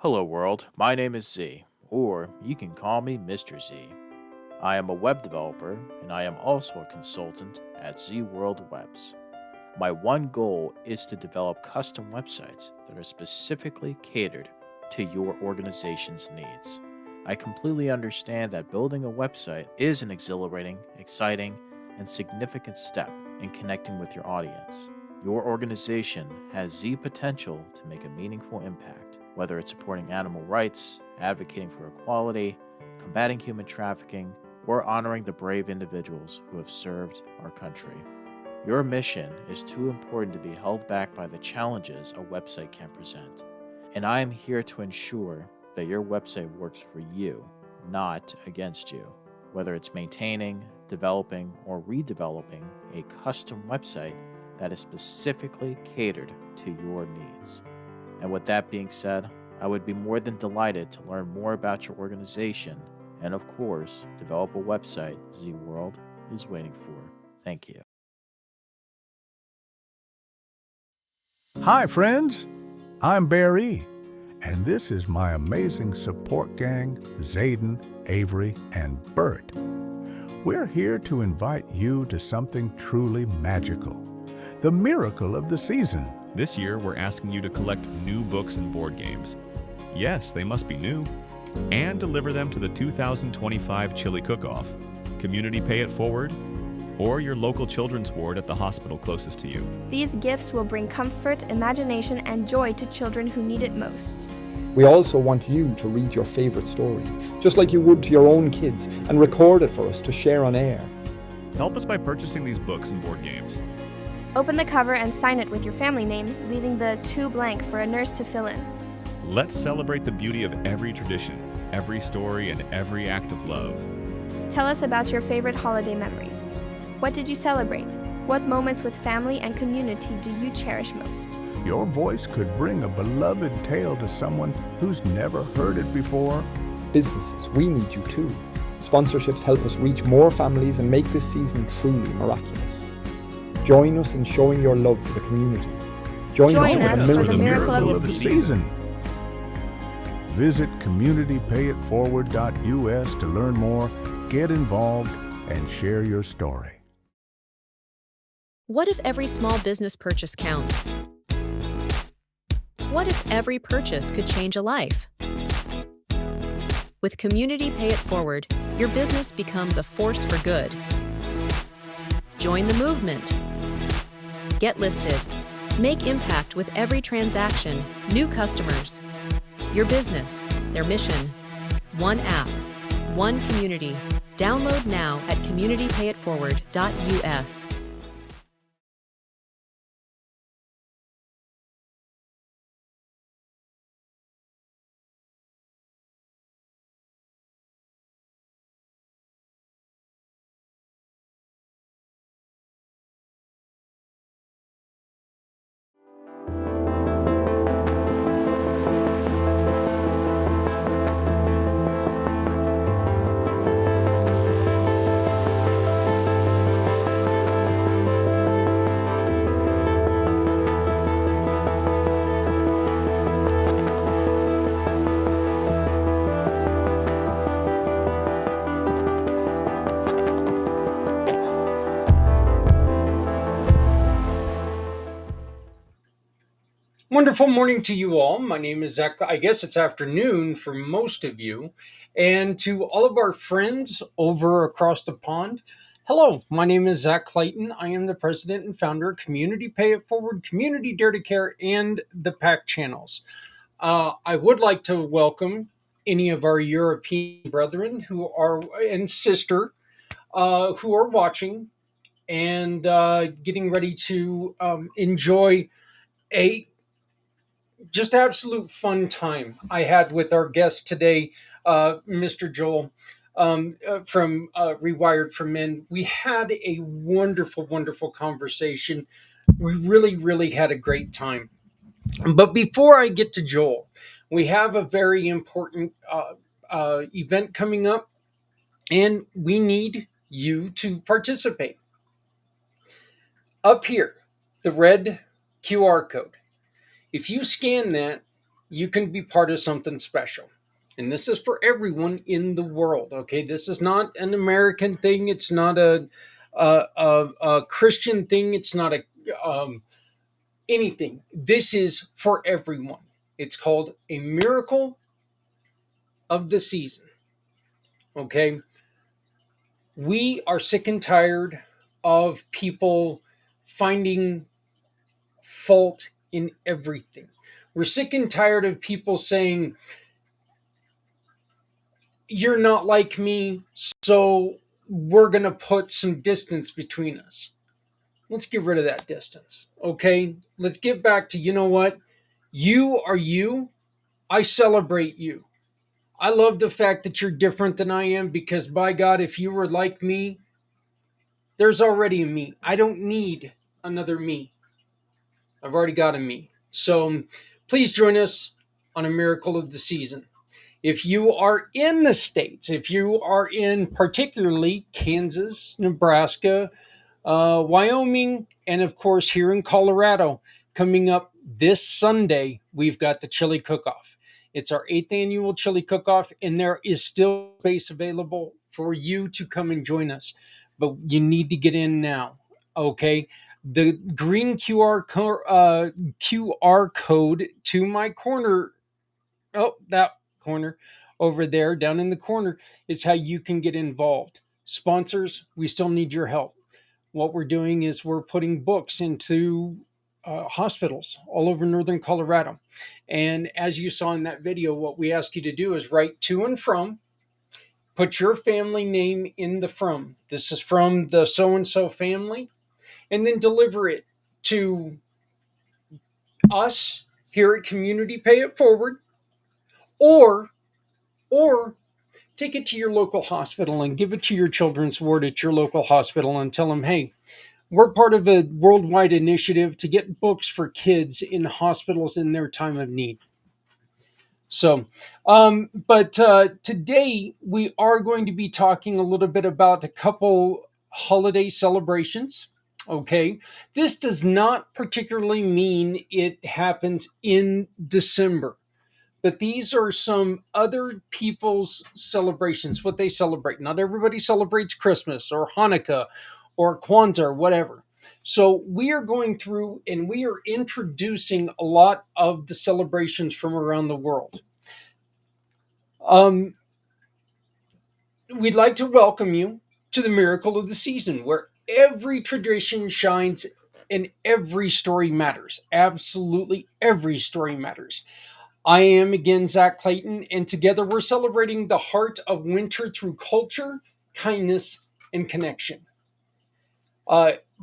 Hello, world. My name is Z, or you can call me Mr. Z. I am a web developer, and I am also a consultant at Z World Webs. My one goal is to develop custom websites that are specifically catered to your organization's needs. I completely understand that building a website is an exhilarating, exciting, and significant step in connecting with your audience. Your organization has Z potential to make a meaningful impact, whether it's supporting animal rights, advocating for equality, combating human trafficking, or honoring the brave individuals who have served our country. Your mission is too important to be held back by the challenges a website can present. And I am here to ensure that your website works for you, not against you. Whether it's maintaining, developing, or redeveloping a custom website that is specifically catered to your needs. And with that being said, I would be more than delighted to learn more about your organization and, of course, develop a website Z World is waiting for. Thank you. Hi, friends. I'm Barry, and this is my amazing support gang, Zayden, Avery, and Bert. We're here to invite you to something truly magical, the miracle of the season. This year, we're asking you to collect new books and board games. Yes, they must be new. And deliver them to the 2025 Chili Cook-Off, Community Pay It Forward, or your local children's ward at the hospital closest to you. These gifts will bring comfort, imagination, and joy to children who need it most. We also want you to read your favorite story, just like you would to your own kids, and record it for us to share on air. Help us by purchasing these books and board games. Open the cover and sign it with your family name, leaving the "to" blank for a nurse to fill in. Let's celebrate the beauty of every tradition, every story, and every act of love. Tell us about your favorite holiday memories. What did you celebrate? What moments with family and community do you cherish most? Your voice could bring a beloved tale to someone who's never heard it before. Businesses, we need you too. Sponsorships help us reach more families and make this season truly miraculous. Join us in showing your love for the community. Join us for the miracle of the season. Visit communitypayitforward.us to learn more, get involved, and share your story. What if every small business purchase counts? What if every purchase could change a life? With Community Pay It Forward, your business becomes a force for good. Join the movement. Get listed. Make impact with every transaction, new customers. Your business, their mission. One app, one community. Download now at communitypayitforward.us. Wonderful morning to you all. My name is Zach. I guess it's afternoon for most of you. And to all of our friends over across the pond, hello. My name is Zak Clayton. I am the president and founder of Community Pay It Forward, Community Dare to Care, and the PAC channels. I would like to welcome any of our European brethren who are and sister who are watching and getting ready to enjoy a just absolute fun time I had with our guest today, Mr. Joel from Rewired for Men. We had a wonderful, wonderful conversation. We really, really had a great time. But before I get to Joel, we have a very important event coming up, and we need you to participate. Up here, the red QR code. If you scan that, you can be part of something special. And this is for everyone in the world. Okay, this is not an American thing. It's not a Christian thing. It's not a anything. This is for everyone. It's called a miracle of the season. Okay, we are sick and tired of people finding fault in everything. We're sick and tired of people saying, you're not like me, so we're going to put some distance between us. Let's get rid of that distance. Okay? Let's get back to, you know what? You are you. I celebrate you. I love the fact that you're different than I am because, by God, if you were like me, there's already a me. I don't need another me. I've already got a me. So please join us on a miracle of the season. If you are in the States, if you are in particularly Kansas, Nebraska, Wyoming, and of course here in Colorado, coming up this Sunday, we've got the Chili Cook-Off. It's our 8th annual Chili Cook-Off, and there is still space available for you to come and join us. But you need to get in now, okay? The green QR code to my corner, that corner over there, down in the corner, is how you can get involved. Sponsors, we still need your help. What we're doing is we're putting books into hospitals all over northern Colorado. And as you saw in that video, what we ask you to do is write to and from, put your family name in the from. This is from the so and so family, and then deliver it to us here at Community Pay It Forward, or take it to your local hospital and give it to your children's ward at your local hospital and tell them, hey, we're part of a worldwide initiative to get books for kids in hospitals in their time of need. So, but today we are going to be talking a little bit about a couple holiday celebrations. Okay, this does not particularly mean it happens in December, but these are some other people's celebrations, what they celebrate. Not everybody celebrates Christmas or Hanukkah or Kwanzaa or whatever. So we are going through and we are introducing a lot of the celebrations from around the world. We'd like to welcome you to the miracle of the season, where every tradition shines and every story matters. Absolutely every story matters. I am again Zak Clayton, and together we're celebrating the heart of winter through culture, kindness, and connection.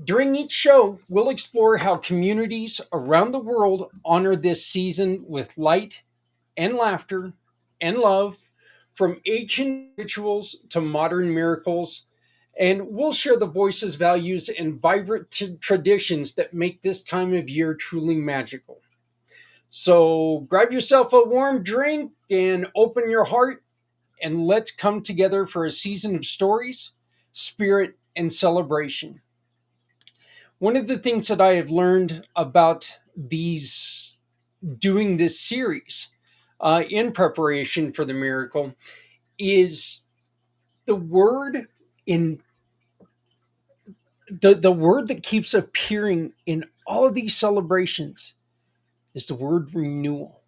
During each show, we'll explore how communities around the world honor this season with light and laughter and love, from ancient rituals to modern miracles. And we'll share the voices, values, and vibrant traditions that make this time of year truly magical. So grab yourself a warm drink and open your heart, and let's come together for a season of stories, spirit, and celebration. One of the things that I have learned about these doing this series in preparation for the miracle is the word in the word that keeps appearing in all of these celebrations is the word renewal.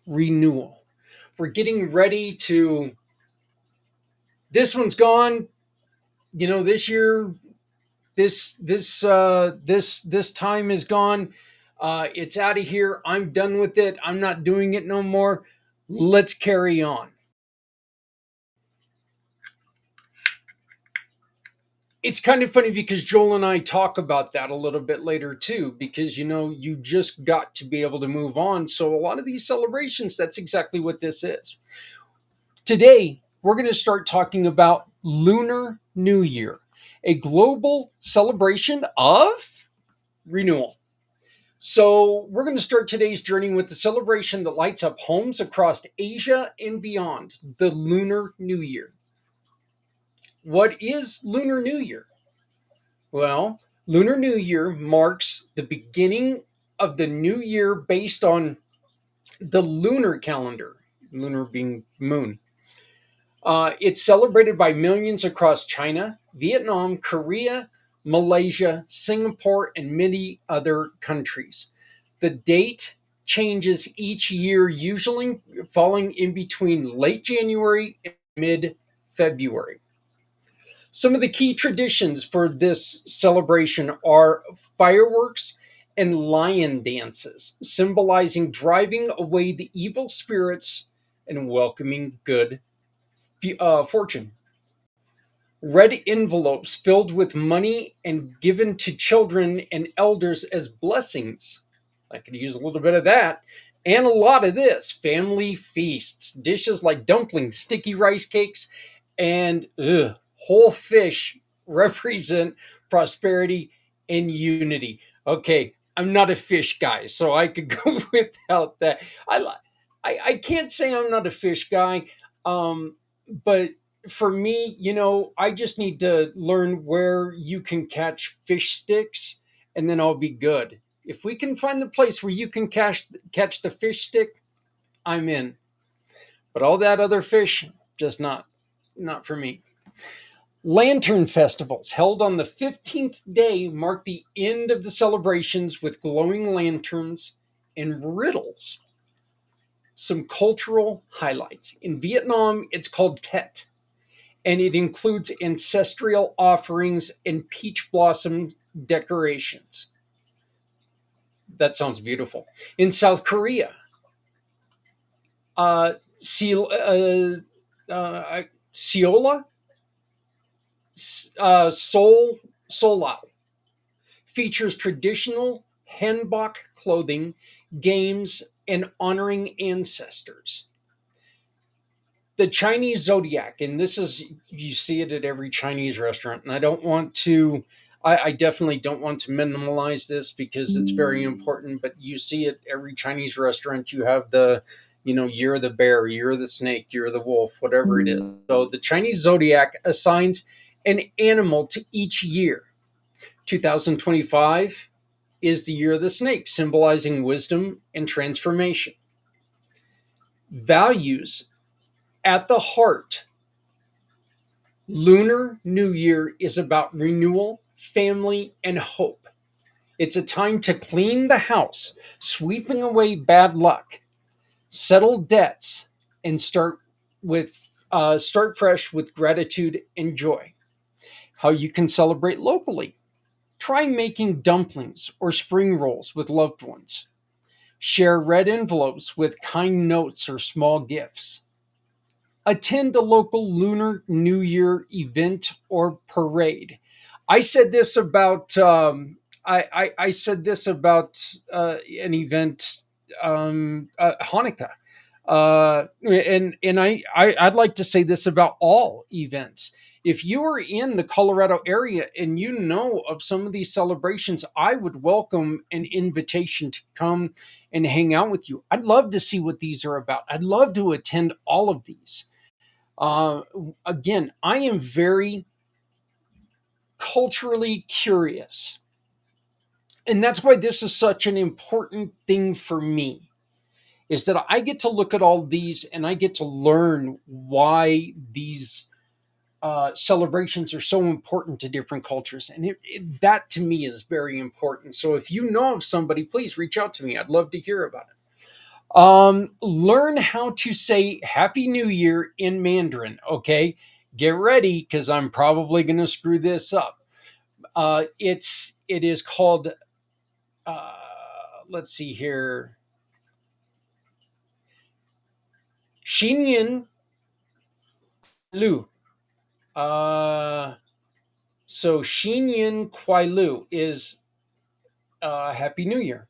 Renewal. We're getting ready to, this one's gone, this year, this time is gone. It's out of here. I'm done with it. I'm not doing it no more. Let's carry on. It's kind of funny because Joel and I talk about that a little bit later too, because you just got to be able to move on. So a lot of these celebrations, that's exactly what this is. Today, we're going to start talking about Lunar New Year, a global celebration of renewal. So we're going to start today's journey with the celebration that lights up homes across Asia and beyond, the Lunar New Year. What is Lunar New Year? Well, Lunar New Year marks the beginning of the new year based on The lunar calendar, lunar being moon. It's celebrated by millions across China, Vietnam, Korea, Malaysia, Singapore, and many other countries. The date changes each year, usually falling in between late January and mid February. Some of the key traditions for this celebration are fireworks and lion dances, symbolizing driving away the evil spirits and welcoming good fortune. Red envelopes filled with money and given to children and elders as blessings. I could use a little bit of that. And a lot of this family feasts, dishes like dumplings, sticky rice cakes, and whole fish represent prosperity and unity. Okay, I'm not a fish guy, so I could go without that. I can't say I'm not a fish guy, but for me, I just need to learn where you can catch fish sticks, and then I'll be good. If we can find the place where you can catch the fish stick, I'm in. But all that other fish, just not for me. Lantern festivals held on the 15th day mark the end of the celebrations with glowing lanterns and riddles. Some cultural highlights. In Vietnam, it's called Tet, and it includes ancestral offerings and peach blossom decorations. That sounds beautiful. In South Korea, Seola, Solao features traditional hanbok clothing, games, and honoring ancestors. The Chinese zodiac, and this is, you see it at every Chinese restaurant, and I definitely don't want to minimalize this because it's very important, but you see it every Chinese restaurant. You have year of the bear, year of the snake, year of the wolf, whatever it is. So the Chinese zodiac assigns an animal to each year. 2025 is the year of the snake, symbolizing wisdom and transformation. Values at the heart. Lunar New Year is about renewal, family, and hope. It's a time to clean the house, sweeping away bad luck, settle debts, and start fresh with gratitude and joy. How you can celebrate locally. Try making dumplings or spring rolls with loved ones. Share red envelopes with kind notes or small gifts. Attend a local Lunar New Year event or parade. I said this about I said this about an event, Hanukkah, and I'd like to say this about all events. If you are in the Colorado area and you know of some of these celebrations, I would welcome an invitation to come and hang out with you. I'd love to see what these are about. I'd love to attend all of these. Uh, Again, I am very culturally curious. And that's why this is such an important thing for me, is that I get to look at all these and I get to learn why these celebrations are so important to different cultures. And that to me is very important. So if you know of somebody, please reach out to me. I'd love to hear about it. Learn how to say Happy New Year in Mandarin. Okay, get ready because I'm probably going to screw this up. It is called. Uh, let's see here. Xinyin Lu. So Xinyin Kuai Lu is Happy New Year.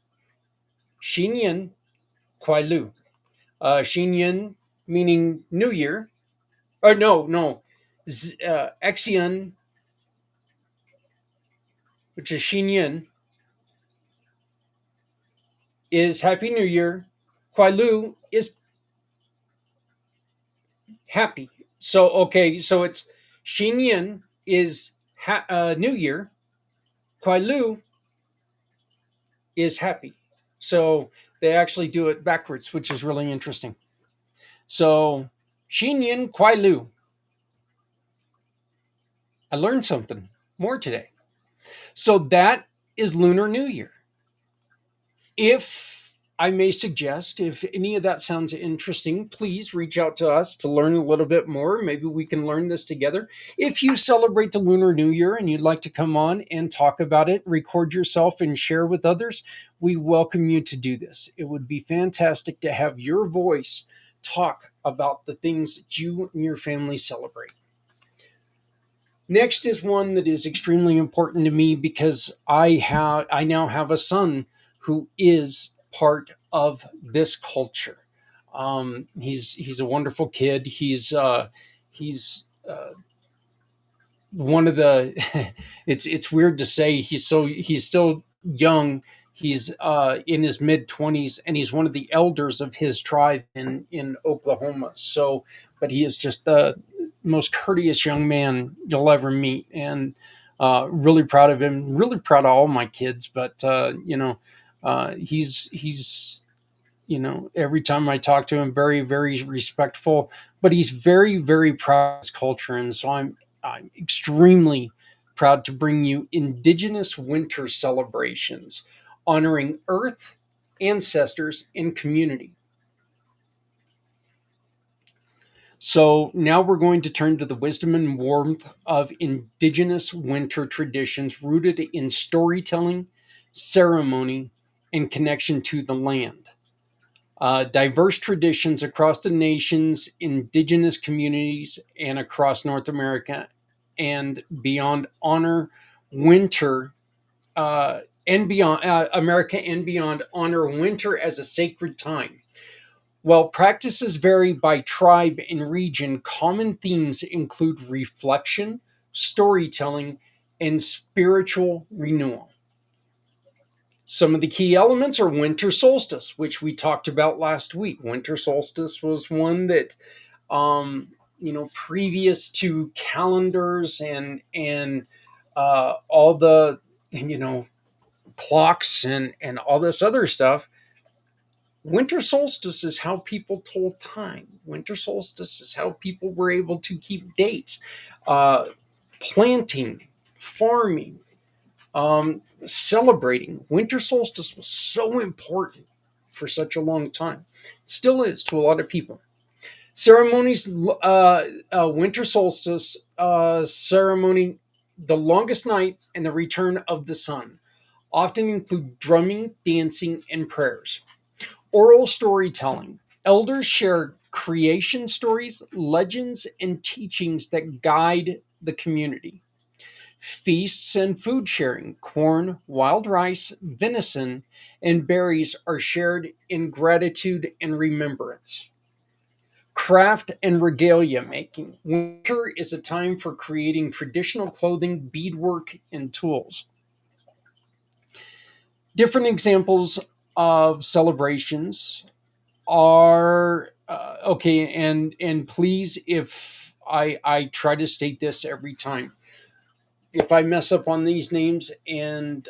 Xinyin Kuai Lu. Xinyin meaning New Year. Or no. Xian, which is Xinyin, is Happy New Year. Kuai Lu is happy. So, okay, so it's Xinyin is New Year. Kuai Lu is happy. So They actually do it backwards, which is really interesting. So, Xin Yin Kuai Lu. I learned something more today. So, that is Lunar New Year. If I may suggest, if any of that sounds interesting, please reach out to us to learn a little bit more. Maybe we can learn this together. If you celebrate the Lunar New Year and you'd like to come on and talk about it, record yourself and share with others, we welcome you to do this. It would be fantastic to have your voice talk about the things that you and your family celebrate. Next is one that is extremely important to me because I now have a son who is part of this culture. He's a wonderful kid. He's one of the it's weird to say he's still young. He's in his mid 20s, and he's one of the elders of his tribe in Oklahoma. So, but he is just the most courteous young man you'll ever meet, and really proud of him. Really proud of all my kids, but he's every time I talk to him, very, very respectful, but he's very, very proud of his culture. And so I'm extremely proud to bring you Indigenous winter celebrations, honoring Earth, ancestors, and community. So now we're going to turn to the wisdom and warmth of Indigenous winter traditions rooted in storytelling, ceremony, and connection to the land. Diverse traditions across the nation's indigenous communities and across North America and beyond honor winter and beyond America and beyond honor winter as a sacred time. While practices vary by tribe and region, common themes include reflection, storytelling, and spiritual renewal. Some of the key elements are winter solstice, which we talked about last week. Winter solstice was one that, previous to calendars and all the clocks and all this other stuff. Winter solstice is how people told time. Winter solstice is how people were able to keep dates. Planting, farming, celebrating. Winter solstice was so important for such a long time. It still is to a lot of people. Ceremonies, winter solstice ceremony, the longest night and the return of the sun, often include drumming, dancing, and prayers. Oral storytelling. Elders share creation stories, legends, and teachings that guide the community. Feasts and food sharing. Corn, wild rice, venison, and berries are shared in gratitude and remembrance. Craft and regalia making. Winter is a time for creating traditional clothing, beadwork, and tools. Different examples of celebrations are okay, and please, if I try to state this every time, if I mess up on these names and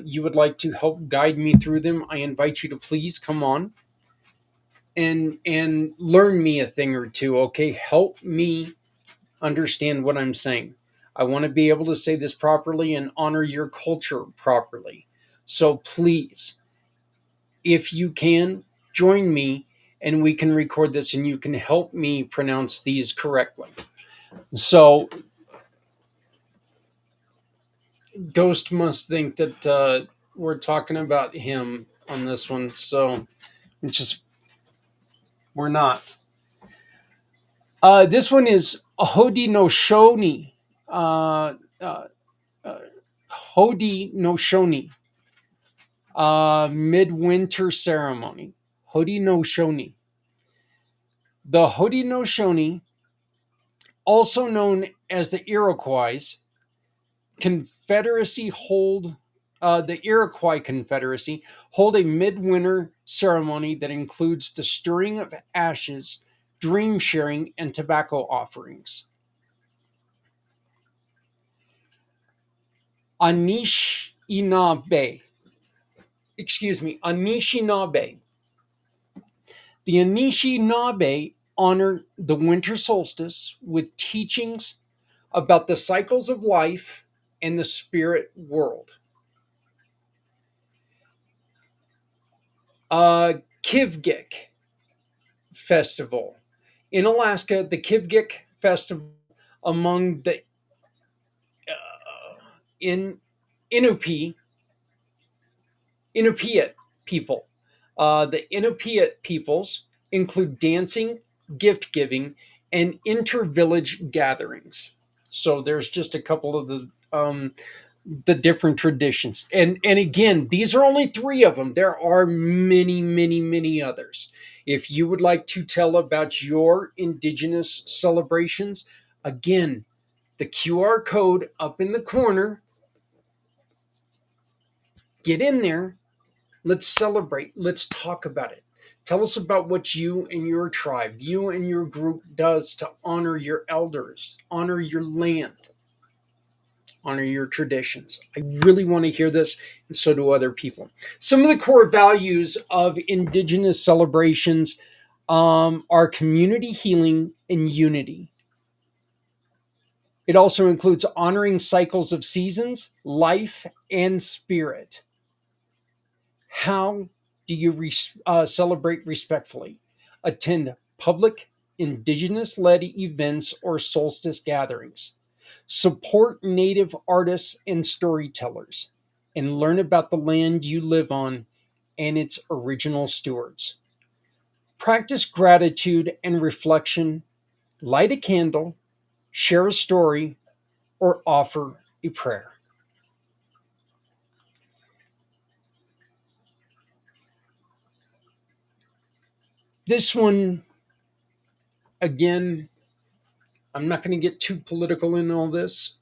you would like to help guide me through them, I invite you to please come on and learn me a thing or two. Okay, help me understand what I'm saying. I want to be able to say this properly and honor your culture properly. So please, if you can, join me and we can record this and you can help me pronounce these correctly. So, Ghost must think that we're talking about him on this one. So, it's just, we're not. This one is Haudenosaunee. Uh, uh, Haudenosaunee Midwinter Ceremony. Haudenosaunee. The Haudenosaunee, also known as the Iroquois Confederacy hold a midwinter ceremony that includes the stirring of ashes, dream sharing, and tobacco offerings. Anishinaabe. The Anishinaabe honor the winter solstice with teachings about the cycles of life and the spirit world. Kivgiq Festival. In Alaska, the Kivgiq Festival among the in Inupiat people. The Inupiat peoples include dancing, gift giving, and inter-village gatherings. So there's just a couple of the different traditions. And again, these are only three of them. There are many, many, many others. If you would like to tell about your Indigenous celebrations, again, the QR code up in the corner, get in there. Let's celebrate. Let's talk about it. Tell us about what you and your tribe, you and your group does to honor your elders, honor your land, honor your traditions. I really want to hear this, and so do other people. Some of the core values of Indigenous celebrations are community healing and unity. It also includes honoring cycles of seasons, life, and spirit. How do you celebrate respectfully? Attend public Indigenous-led events or solstice gatherings. Support Native artists and storytellers. And learn about the land you live on and its original stewards. Practice gratitude and reflection. Light a candle. Share a story. Or offer a prayer. This one, again, I'm not going to get too political in all this,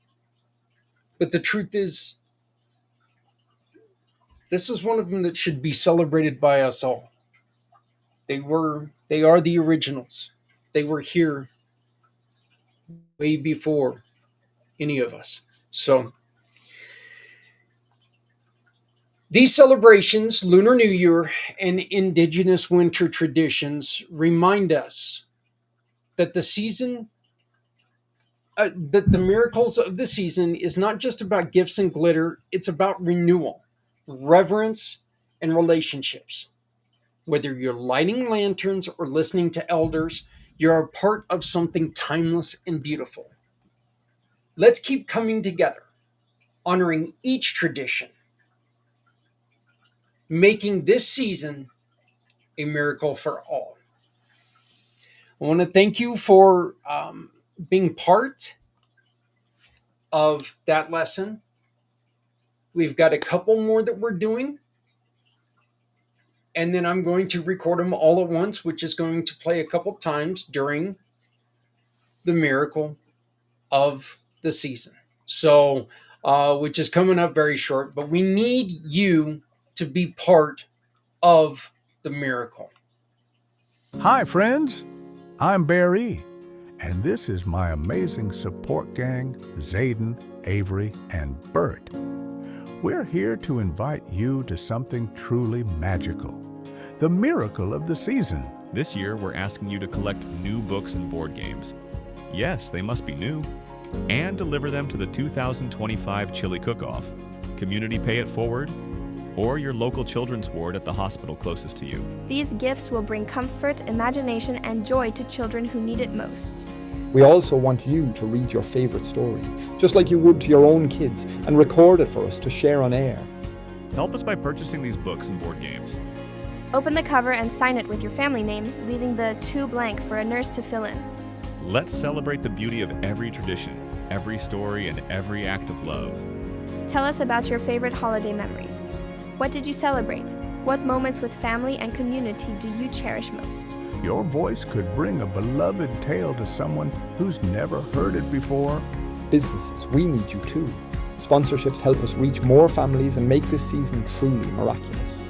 but the truth is, this is one of them that should be celebrated by us all. They are the originals. They were here way before any of us. So, these celebrations, Lunar New Year and Indigenous winter traditions, remind us that that the miracles of the season is not just about gifts and glitter, it's about renewal, reverence, and relationships. Whether you're lighting lanterns or listening to elders, you're a part of something timeless and beautiful. Let's keep coming together, honoring each tradition, making this season a miracle for all. I want to thank you for being part of that lesson. We've got a couple more that we're doing, and then I'm going to record them all at once, which is going to play a couple times during the miracle of the season. So, which is coming up very short, but we need you to be part of the miracle. Hi, friends. I'm Barry, and this is my amazing support gang, Zayden, Avery, and Bert. We're here to invite you to something truly magical, the miracle of the season. This year, we're asking you to collect new books and board games. Yes, they must be new. And deliver them to the 2025 Chili Cook-Off, Community Pay It Forward, or your local children's ward at the hospital closest to you. These gifts will bring comfort, imagination, and joy to children who need it most. We also want you to read your favorite story, just like you would to your own kids, and record it for us to share on air. Help us by purchasing these books and board games. Open the cover and sign it with your family name, leaving the "to" blank for a nurse to fill in. Let's celebrate the beauty of every tradition, every story, and every act of love. Tell us about your favorite holiday memories. What did you celebrate? What moments with family and community do you cherish most? Your voice could bring a beloved tale to someone who's never heard it before. Businesses, we need you too. Sponsorships help us reach more families and make this season truly miraculous.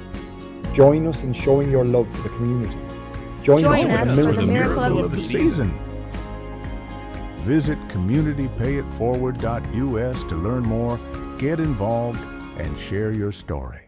Join us in showing your love for the community. Join us for the miracle of the season. Visit communitypayitforward.us to learn more, get involved, and share your story.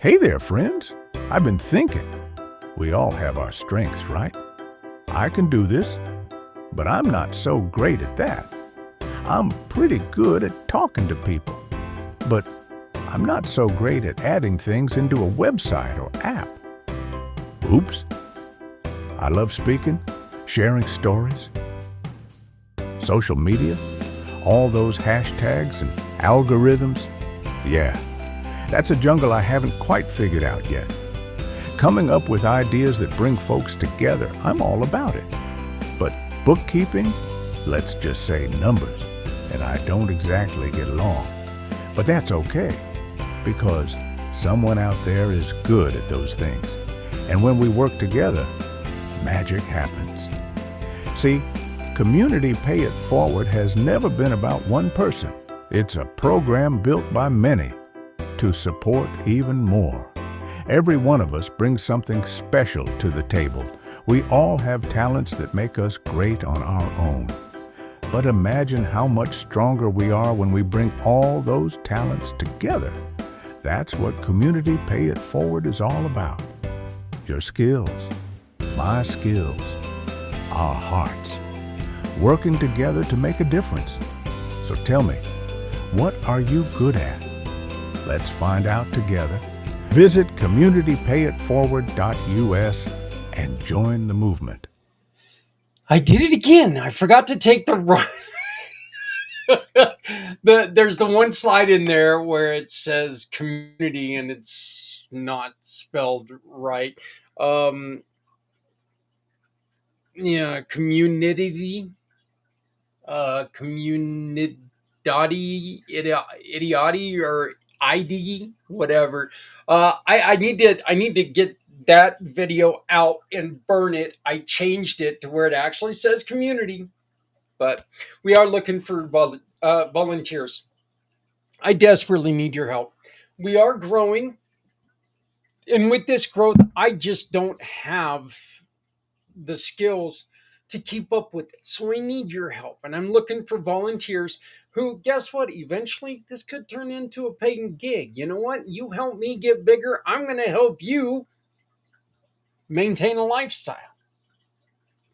Hey there, friends. I've been thinking. We all have our strengths, right? I can do this, but I'm not so great at that. I'm pretty good at talking to people, but I'm not so great at adding things into a website or app. Oops. I love speaking, sharing stories, social media, all those hashtags and algorithms. Yeah, that's a jungle I haven't quite figured out yet. Coming up with ideas that bring folks together, I'm all about it. But bookkeeping, let's just say numbers, and I don't exactly get along. But that's okay, because someone out there is good at those things. And when we work together, magic happens. See, Community Pay It Forward has never been about one person. It's a program built by many to support even more. Every one of us brings something special to the table. We all have talents that make us great on our own. But imagine how much stronger we are when we bring all those talents together. That's what Community Pay It Forward is all about. Your skills, my skills, our hearts, working together to make a difference. So tell me, what are you good at? Let's find out together. Visit communitypayitforward.us and join the movement. I did it again. I forgot to take the right. There's the one slide in there where it says community and it's not spelled right. Um, yeah, community, communidati, idioti, or ID, whatever. I need to get that video out and burn it. I changed it to where it actually says community, but we are looking for volunteers. I desperately need your help. We are growing, and with this growth, I just don't have the skills to keep up with it. So I need your help, and I'm looking for volunteers who, guess what? Eventually, this could turn into a paying gig. You know what? You help me get bigger, I'm going to help you maintain a lifestyle.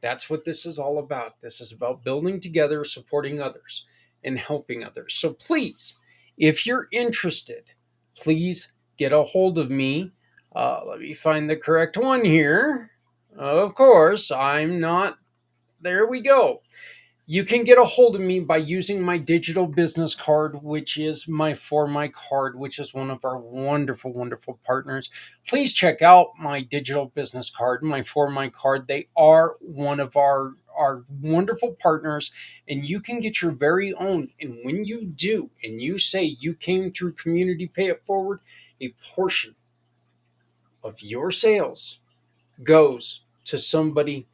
That's what this is all about. This is about building together, supporting others, and helping others. So please, if you're interested, please get a hold of me. Let me find the correct one here. Of course, I'm not. There we go. You can get a hold of me by using my digital business card, which is my For My card, which is one of our wonderful, wonderful partners. Please check out my digital business card, my For My card. They are one of our wonderful partners, and you can get your very own. And when you do, and you say you came through Community Pay It Forward, a portion of your sales goes to somebody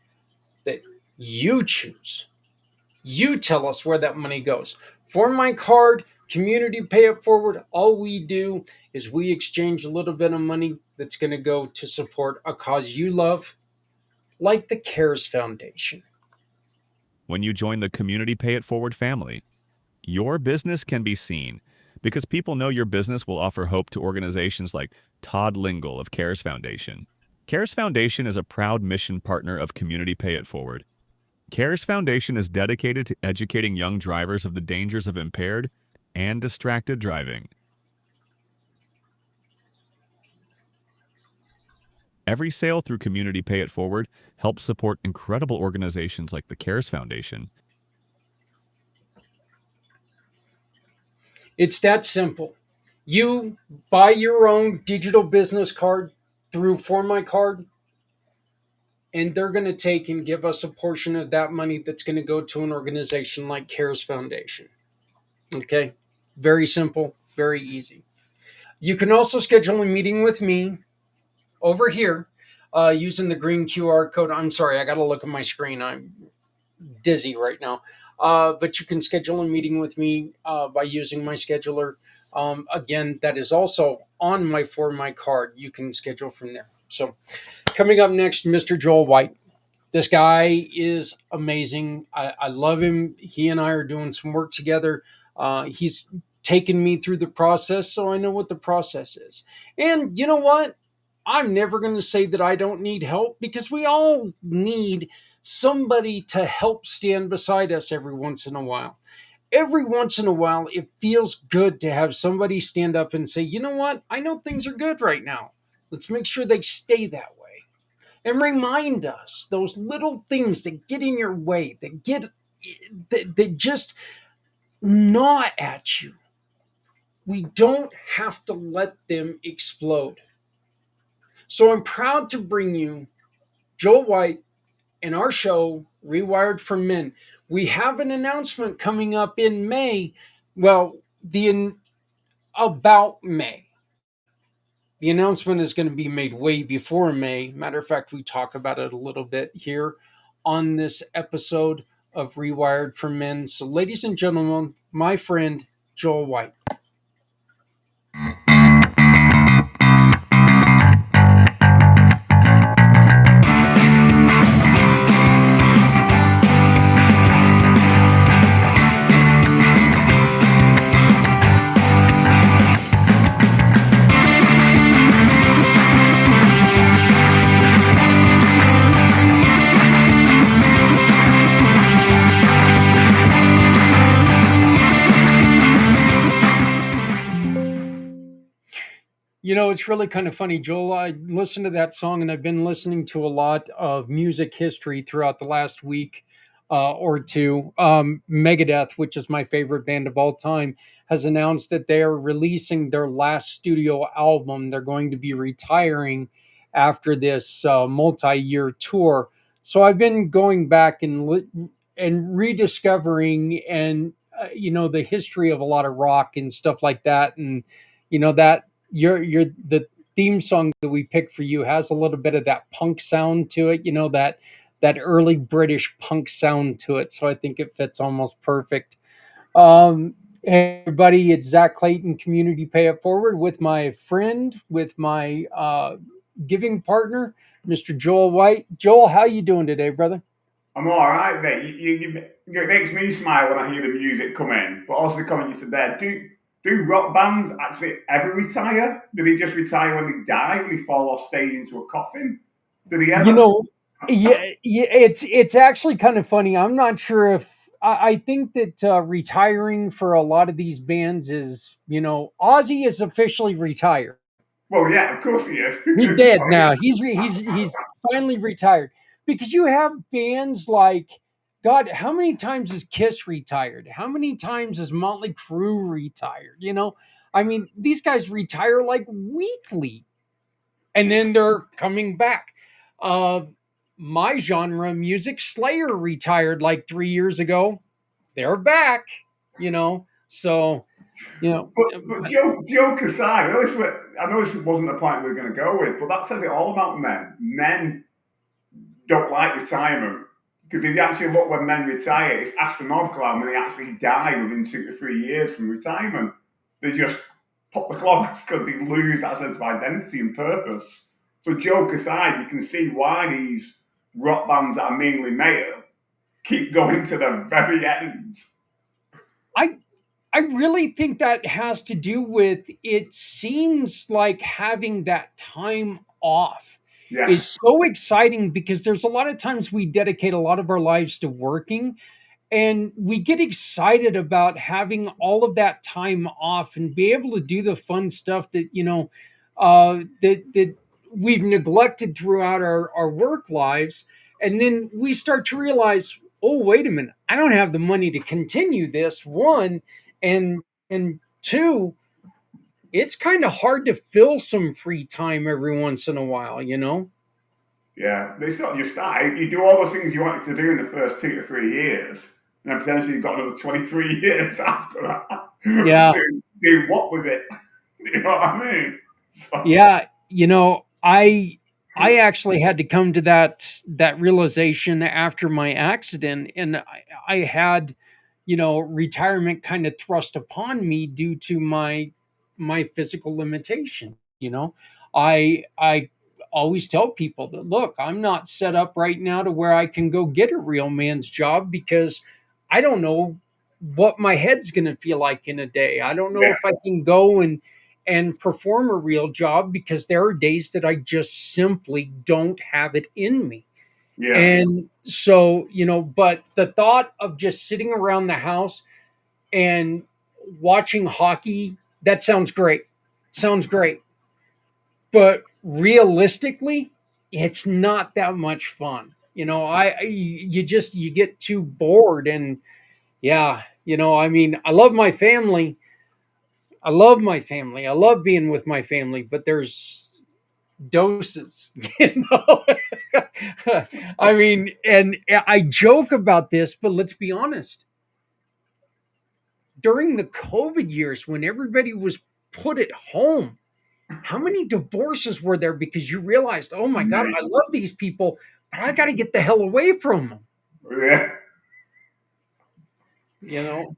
that you choose. You tell us where that money goes. For My card, Community Pay It Forward, all we do is we exchange a little bit of money that's going to go to support a cause you love, like the CARES Foundation. When you join the Community Pay It Forward family, your business can be seen because people know your business will offer hope to organizations like Todd Lingle of CARES Foundation. CARES Foundation is a proud mission partner of Community Pay It Forward. CARES Foundation is dedicated to educating young drivers of the dangers of impaired and distracted driving. Every sale through Community Pay It Forward helps support incredible organizations like the CARES Foundation. It's that simple. You buy your own digital business card through For My card, and they're going to take and give us a portion of that money that's going to go to an organization like CARES Foundation. Okay? Very simple, very easy. You can also schedule a meeting with me over here using the green QR code. I'm sorry, I got to look at my screen. I'm dizzy right now. But you can schedule a meeting with me by using my scheduler. Again, that is also on my For My card. You can schedule from there. So, coming up next, Mr. Joel White. This guy is amazing. I love him. He and I are doing some work together. He's taken me through the process, so I know what the process is. And you know what? I'm never going to say that I don't need help, because we all need somebody to help stand beside us every once in a while. Every once in a while, it feels good to have somebody stand up and say, you know what? I know things are good right now. Let's make sure they stay that way. And remind us those little things that get in your way, that just gnaw at you. We don't have to let them explode. So I'm proud to bring you Joel White and our show, Rewired for Men. We have an announcement coming up in May. Well, about May. The announcement is going to be made way before May. Matter of fact, we talk about it a little bit here on this episode of Rewired for Men. So, ladies and gentlemen, my friend Joel White. You know, it's really kind of funny, Joel. I listened to that song, and I've been listening to a lot of music history throughout the last week or two. Megadeth, which is my favorite band of all time, has announced that they are releasing their last studio album. They're going to be retiring after this multi-year tour. So I've been going back and rediscovering and the history of a lot of rock and stuff like that, and that your the theme song that we picked for you has a little bit of that punk sound to it, that early British punk sound to it. So I think it fits almost perfect. Hey everybody, it's Zak Clayton, Community Pay It Forward, with my friend, with my giving partner, Mr. Joel White. Joel, how you doing today, brother? I'm all right, mate. It makes me smile when I hear the music come in. But also the comment you said there, do rock bands actually ever retire? Do they just retire when they die, when they fall off stage into a coffin? Do they ever? Yeah, it's actually kind of funny. I'm not sure if I think that retiring for a lot of these bands is, Ozzy is officially retired. Well, yeah, of course he is. He's dead now. He's finally retired, because you have bands like, God, how many times is Kiss retired? How many times is Motley Crue retired? I mean, these guys retire like weekly, and then they're coming back. Uh, my genre of music, Slayer retired like 3 years ago. They're back, So, but joke aside, I know this wasn't the point we were going to go with, but that says it all about men. Men don't like retirement, because if you actually look when men retire, it's astronomical how many actually die within 2 to 3 years from retirement. They just pop the clogs because they lose that sense of identity and purpose. So joke aside, you can see why these rock bands that are mainly male keep going to the very end. I really think that has to do with, it seems like having that time off is so exciting, because there's a lot of times we dedicate a lot of our lives to working, and we get excited about having all of that time off and be able to do the fun stuff that that we've neglected throughout our work lives. And then we start to realize, oh, wait a minute, I don't have the money to continue this, one, and two, it's kind of hard to fill some free time every once in a while. Yeah, but it's not just that. You do all those things you wanted to do in the first 2 to 3 years, and then potentially you've got another 23 years after that. Yeah. do what with it? You know what I mean? So. Yeah, I actually had to come to that realization after my accident, and I had, retirement kind of thrust upon me due to my physical limitation. I always tell people that, look, I'm not set up right now to where I can go get a real man's job, because I don't know what my head's going to feel like in a day. I don't know Yeah. if I can go and perform a real job, because there are days that I just simply don't have it in me. Yeah. And so, but the thought of just sitting around the house and watching hockey, that sounds great. Sounds great. But realistically, it's not that much fun. You get too bored. And yeah, I mean, I love my family. I love my family. I love being with my family, but there's doses, I mean, and I joke about this, but let's be honest. During the COVID years, when everybody was put at home, how many divorces were there because you realized, oh my God, I love these people, but I got to get the hell away from them? Yeah. You know?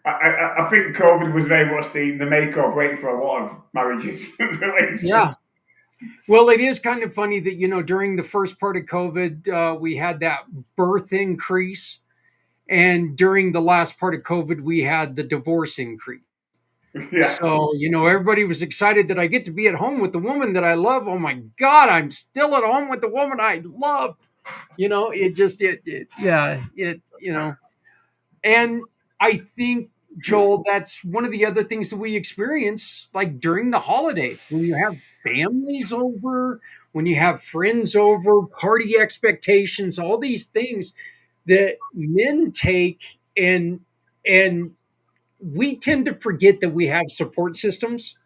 I think COVID was very much the make or break for a lot of marriages and relationships. Yeah. Well, it is kind of funny that, during the first part of COVID, we had that birth increase. And during the last part of COVID, we had the divorce increase. Yeah. So, everybody was excited that I get to be at home with the woman that I love. Oh my God, I'm still at home with the woman I love. And I think, Joel, that's one of the other things that we experience, like during the holidays, when you have families over, when you have friends over, party expectations, all these things that men take, and we tend to forget that we have support systems.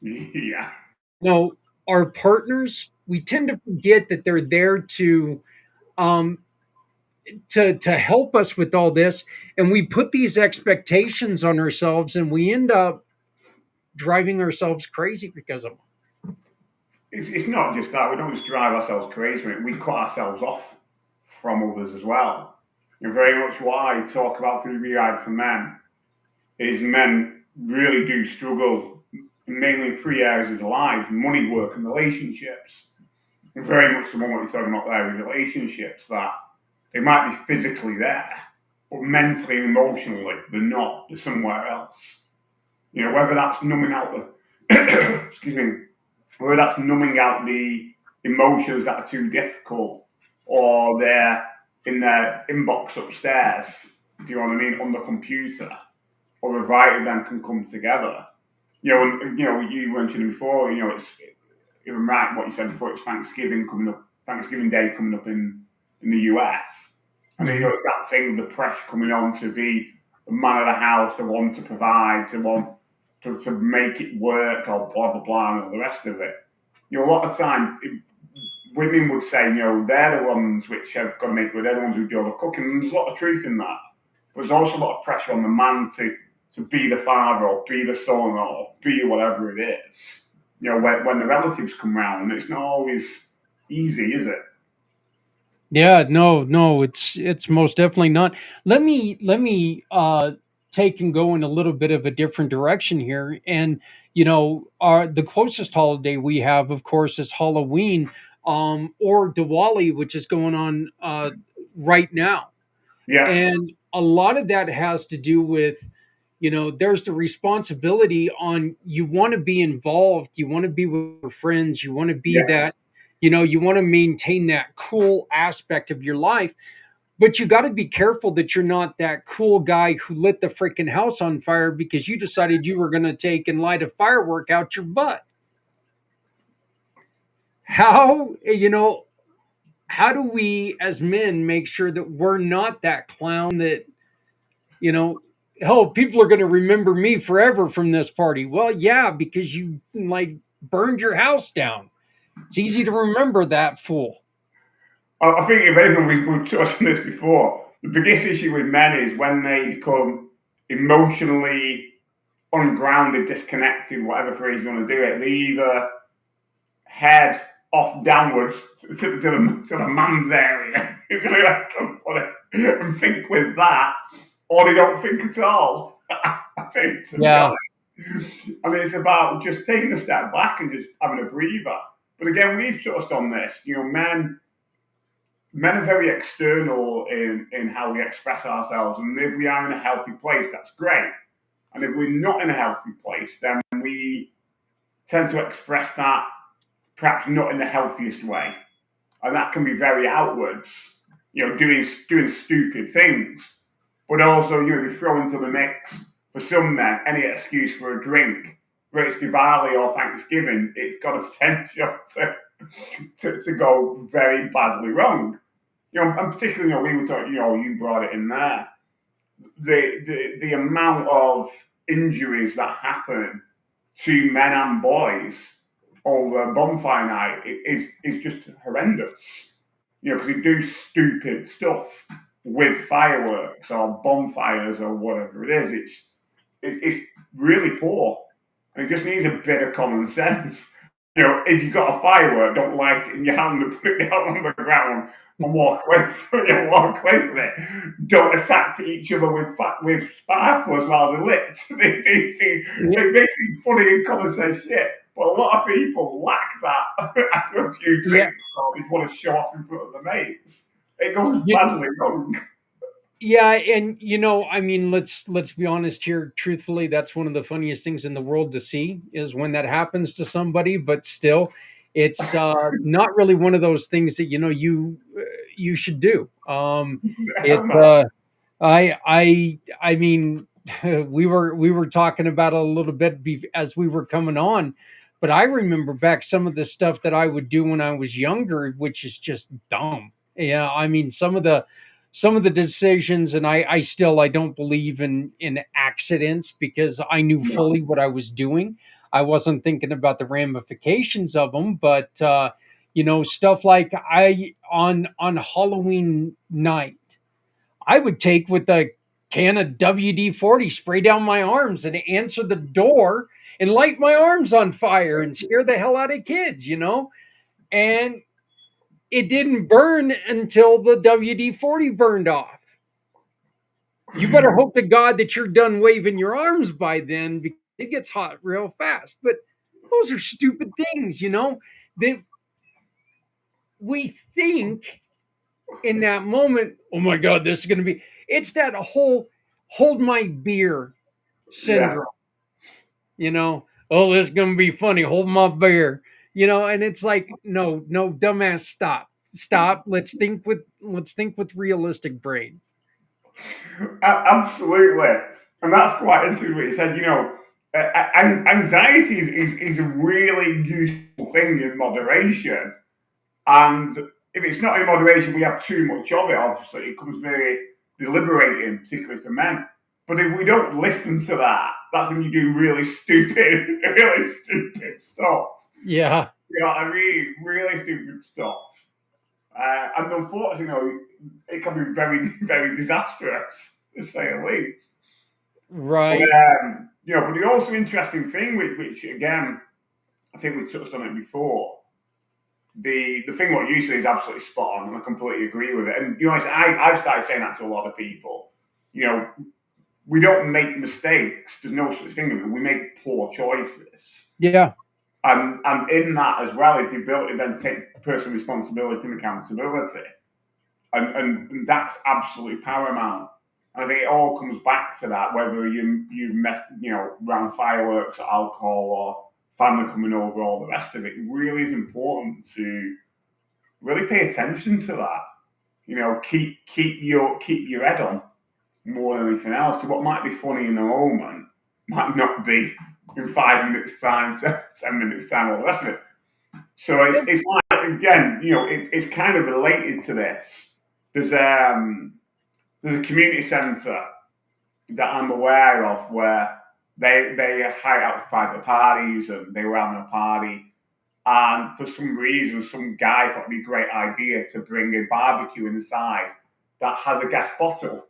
Yeah. Our partners, we tend to forget that they're there um, to help us with all this, and we put these expectations on ourselves, and we end up driving ourselves crazy because of them. It's not just that. We don't just drive ourselves crazy from it. We cut ourselves off from others as well. And very much why I talk about Food Rehab for Men is men really do struggle mainly in 3 areas of their lives: money, work, and relationships. And very much the one what you're talking about there with relationships, that they might be physically there, but mentally and emotionally they're not. They're somewhere else. Whether that's numbing out the excuse me, whether that's numbing out the emotions that are too difficult, or they're in their inbox upstairs, do you know what I mean, on the computer, or a variety of them can come together. And you mentioned before, it's even right what you said before, it's Thanksgiving Day coming up in the US. And it's that thing, the pressure coming on to be the man of the house, the one to provide, to want to make it work, or blah blah blah, and all the rest of it. A lot of time women would say, they're the ones which have got to make it, they're the ones who do all the cooking, and there's a lot of truth in that. But there's also a lot of pressure on the man to be the father, or be the son, or be whatever it is. When the relatives come round, it's not always easy, is it? Yeah, no, it's most definitely not. Let me take and go in a little bit of a different direction here. And our the closest holiday we have, of course, is Halloween, or Diwali, which is going on right now. Yeah. And a lot of that has to do with, there's the responsibility on, you want to be involved, you want to be with your friends, you want to be Yeah. that, you want to maintain that cool aspect of your life. But you got to be careful that you're not that cool guy who lit the freaking house on fire because you decided you were going to take and light a firework out your butt. How, how do we as men make sure that we're not that clown that, oh, people are going to remember me forever from this party? Well, yeah, because you like burned your house down. It's easy to remember that fool. I think if anything, we've touched on this before. The biggest issue with men is when they become emotionally ungrounded, disconnected, whatever phrase you want to do it. They either head off downwards to the man's area, it's going to and think with that, or they don't think at all. I think. Yeah. And it's about just taking a step back and just having a breather. But again, we've touched on this. Men men are very external in how we express ourselves. And if we are in a healthy place, that's great. And if we're not in a healthy place, then we tend to express that perhaps not in the healthiest way. And that can be very outwards, doing stupid things. But also, you throw into the mix, for some men, any excuse for a drink, whether it's Diwali or Thanksgiving, it's got a potential to go very badly wrong. And particularly, we were talking, you brought it in there. The amount of injuries that happen to men and boys over bonfire night is just horrendous. Because they do stupid stuff with fireworks or bonfires or whatever it is. It's really poor. And it just needs a bit of common sense. If you've got a firework, don't light it in your hand and put it out on the ground and walk away from it. Don't attack each other with sparklers while they're lit. It's basically funny and common sense shit. But a lot of people lack that after a few drinks, or they want to show off in front of their mates. It goes badly wrong. Yeah, and let's be honest here. Truthfully, that's one of the funniest things in the world to see is when that happens to somebody. But still, it's not really one of those things that you should do. I mean, we were talking about it a little bit as we were coming on, but I remember back some of the stuff that I would do when I was younger, which is just dumb. Yeah, I mean some of the decisions, and I don't believe in accidents because I knew fully what I was doing. I wasn't thinking about the ramifications of them, but stuff like on Halloween night, I would take with a can of WD-40, spray down my arms and answer the door and light my arms on fire and scare the hell out of kids, and it didn't burn until the WD-40 burned off. You better hope to God that you're done waving your arms by then because it gets hot real fast. But those are stupid things, that we think in that moment, oh my God, this is going to be, it's that whole hold my beer syndrome, oh, this is going to be funny. Hold my beer, and it's like, no, dumbass, stop. Let's think with realistic brain. Absolutely. And that's quite interesting what you said. Anxiety is a really useful thing in moderation. And if it's not in moderation, we have too much of it, obviously. It becomes very deliberating, particularly for men. But if we don't listen to that, that's when you do really stupid stuff. Yeah. You know what I mean? Really stupid stuff. And unfortunately, it can be very, very disastrous, to say the least. Right. But the also interesting thing, which again, I think we touched on it before, the thing what you say is absolutely spot on, and I completely agree with it. And I've started saying that to a lot of people. We don't make mistakes. There's no such thing. We make poor choices. Yeah. And in that as well is the ability to then take personal responsibility and accountability. And that's absolutely paramount. And I think it all comes back to that, whether you mess, around fireworks or alcohol or family coming over, all the rest of it. It really is important to really pay attention to that. Keep your head on more than anything else. What might be funny in the moment might not be in 5 minutes time, 10 minutes time, all the rest of it. So it's like, again, it's kind of related to this. There's a community centre that I'm aware of where they hire out for private parties, and they were having a party, and for some reason some guy thought it'd be a great idea to bring a barbecue inside that has a gas bottle.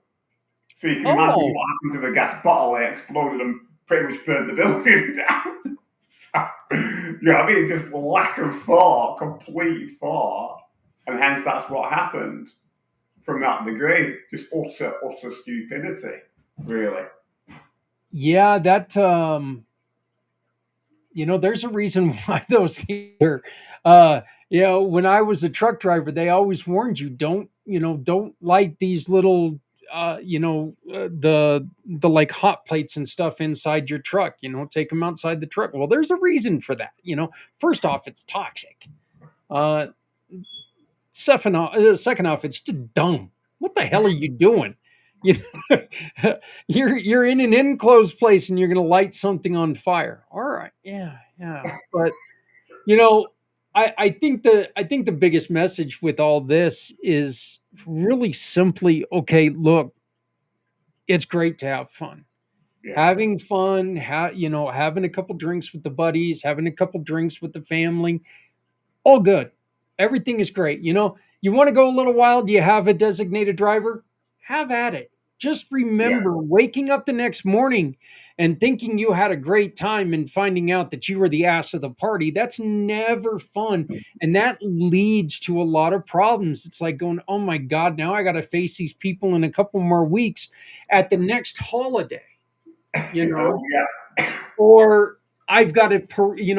So you can imagine what happened to the gas bottle. It exploded and pretty much burned the building down. So, you know what I mean? Just lack of thought, complete thought. And hence that's what happened from that degree. Just utter stupidity, really. Yeah, that there's a reason why those things are, when I was a truck driver, they always warned you, don't light these little, the like hot plates and stuff inside your truck, take them outside the truck. Well, there's a reason for that. First off, it's toxic. Uh, second off, it's just dumb. What the hell are you doing? You you're in an enclosed place and you're going to light something on fire. All right, yeah, but you know, I think the biggest message with all this is really simply, okay, look, it's great to have fun. Yeah. Having fun, having a couple drinks with the buddies, having a couple drinks with the family, all good. Everything is great. You want to go a little wild, you have a designated driver, have at it. Just Yeah. remember waking up the next morning and thinking you had a great time and finding out that you were the ass of the party. That's never fun. And that leads to a lot of problems. It's like going, oh my God, now I got to face these people in a couple more weeks at the next holiday, Yeah. or I've got to,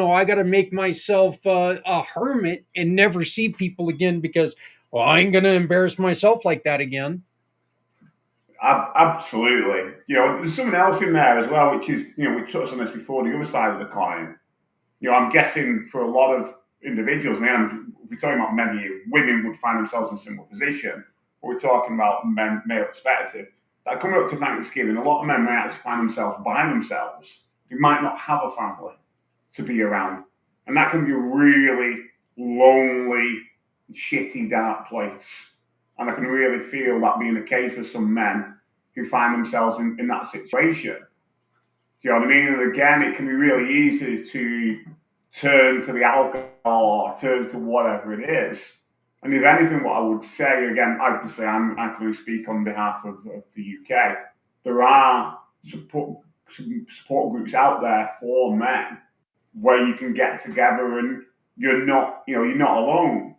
I got to make myself a hermit and never see people again because, well, I ain't going to embarrass myself like that again. Absolutely. There's something else in there as well, which is, we touched on this before, the other side of the coin. I'm guessing for a lot of individuals, and we're talking about many women would find themselves in a similar position, but we're talking about male perspective. That coming up to Thanksgiving, a lot of men may actually find themselves by themselves. They might not have a family to be around. And that can be a really lonely, shitty, dark place. And I can really feel that being the case for some men who find themselves in that situation. Do you know what I mean? And again, it can be really easy to turn to the alcohol or turn to whatever it is. And if anything, what I would say, again, obviously I can only speak on behalf of the UK, there are support groups out there for men where you can get together and you're not alone.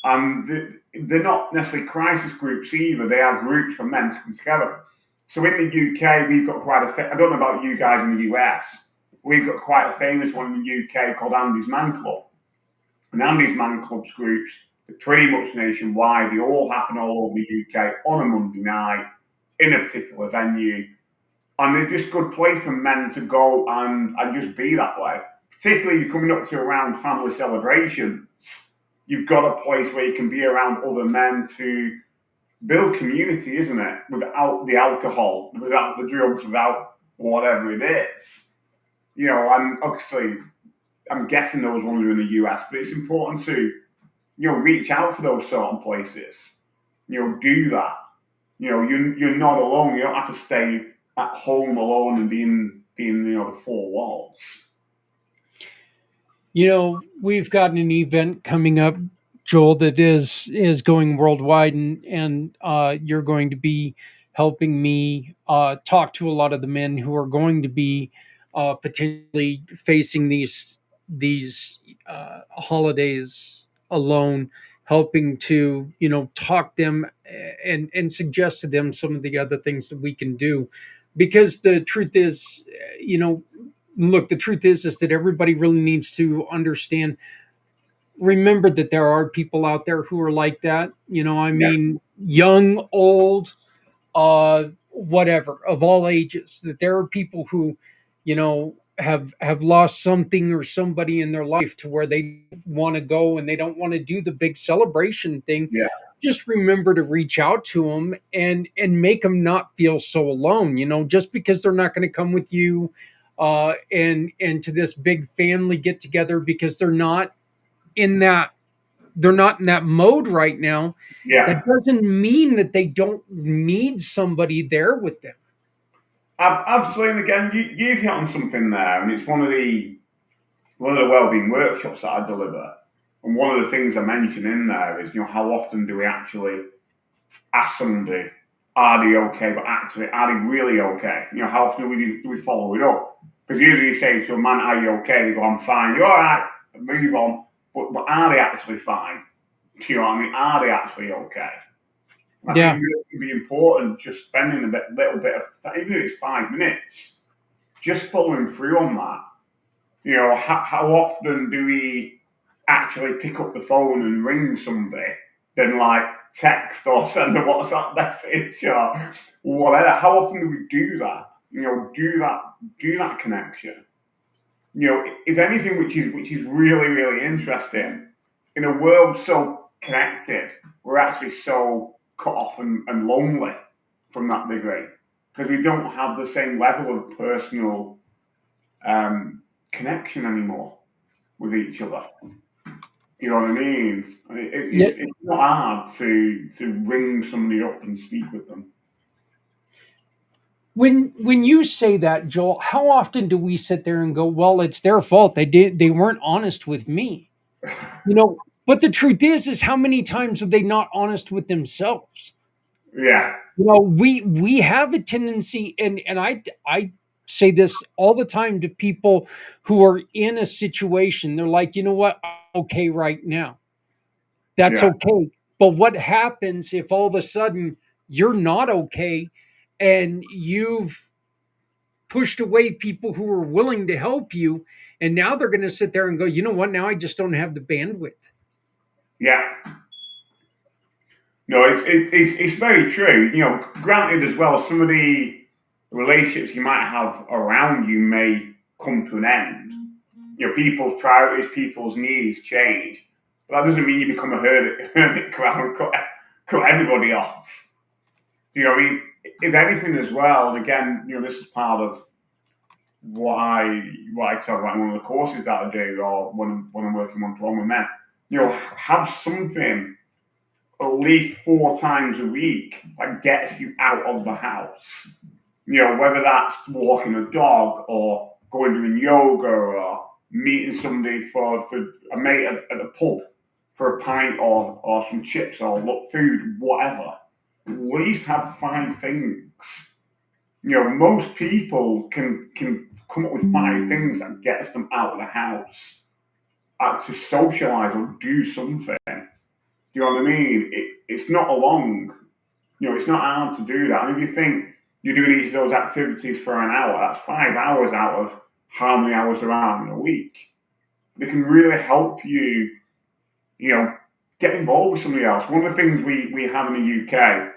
And they're not necessarily crisis groups either. They are groups for men to come together. So in the UK, we've got quite I don't know about you guys in the US, we've got quite a famous one in the UK called Andy's Man Club. And Andy's Man Club's groups, they're pretty much nationwide. They all happen all over the UK on a Monday night in a particular venue. And they're just a good place for men to go and just be that way. Particularly you're coming up to around family celebrations. You've got a place where you can be around other men to build community, isn't it? Without the alcohol, without the drugs, without whatever it is. And obviously, I'm guessing those ones are in the US, but it's important to, reach out for those sort of places. Do that. You're not alone. You don't have to stay at home alone and being the four walls. We've got an event coming up, Joel, that is going worldwide, and you're going to be helping me talk to a lot of the men who are going to be potentially facing these holidays alone, helping to talk them and suggest to them some of the other things that we can do, because the truth is, look, the truth is that everybody really needs to understand, remember that there are people out there who are like that. I mean, young, old, whatever, of all ages, that there are people who, have lost something or somebody in their life to where they want to go and they don't want to do the big celebration thing. Yeah. Just remember to reach out to them and make them not feel so alone. Just because they're not going to come with you and to this big family get together because they're not in that mode right now. Yeah. That doesn't mean that they don't need somebody there with them. Absolutely. Again, you've hit on something there, and it's one of the wellbeing workshops that I deliver. And one of the things I mention in there is, how often do we actually ask somebody, are they okay? But actually, are they really okay? How often do we follow it up? Because usually you say to a man, are you okay? They go, I'm fine. You're all right. Move on. But are they actually fine? Do you know what I mean? Are they actually okay? I think it would be important just spending little bit of time, even if it's 5 minutes, just following through on that. You know, how often do we actually pick up the phone and ring somebody than like text or send a WhatsApp message or whatever? How often do we do that? You know, do that connection. You know, if anything, which is really, really interesting, in a world so connected, we're actually so cut off and lonely from that degree because we don't have the same level of personal connection anymore with each other. You know what I mean? It's not hard to ring somebody up and speak with them. When you say that, Joel, how often do we sit there and go, "Well, it's their fault. They weren't honest with me." You know, but the truth is how many times are they not honest with themselves? Yeah, You know, we have a tendency, and I say this all the time to people who are in a situation. They're like, you know what, I'm okay right now. That's yeah, okay. But what happens if all of a sudden you're not okay and you've pushed away people who are willing to help you, and now they're going to sit there and go, you know what, now I just don't have the bandwidth. yeah. No, it's very true. You know, granted as well, some of the relationships you might have around you may come to an end. You know, people's priorities, people's needs change. But that doesn't mean you become a hermit crab and cut everybody off. You know, I mean, if anything as well, and again, you know, this is part of what I talk about in one of the courses that I do, or when I'm working one to one with men. You know, have something at least 4 times a week that gets you out of the house. You know, whether that's walking a dog or going doing yoga or meeting somebody for a mate at a pub for a pint or some chips or food, whatever. At least have 5 things. You know, most people can come up with 5 things that gets them out of the house to socialize or do something. You know what I mean? It's not a long, you know, it's not hard to do that. And if you think you're doing each of those activities for an hour, that's 5 hours out of how many hours there are in a week. They can really help you, you know, get involved with somebody else. One of the things we have in the UK,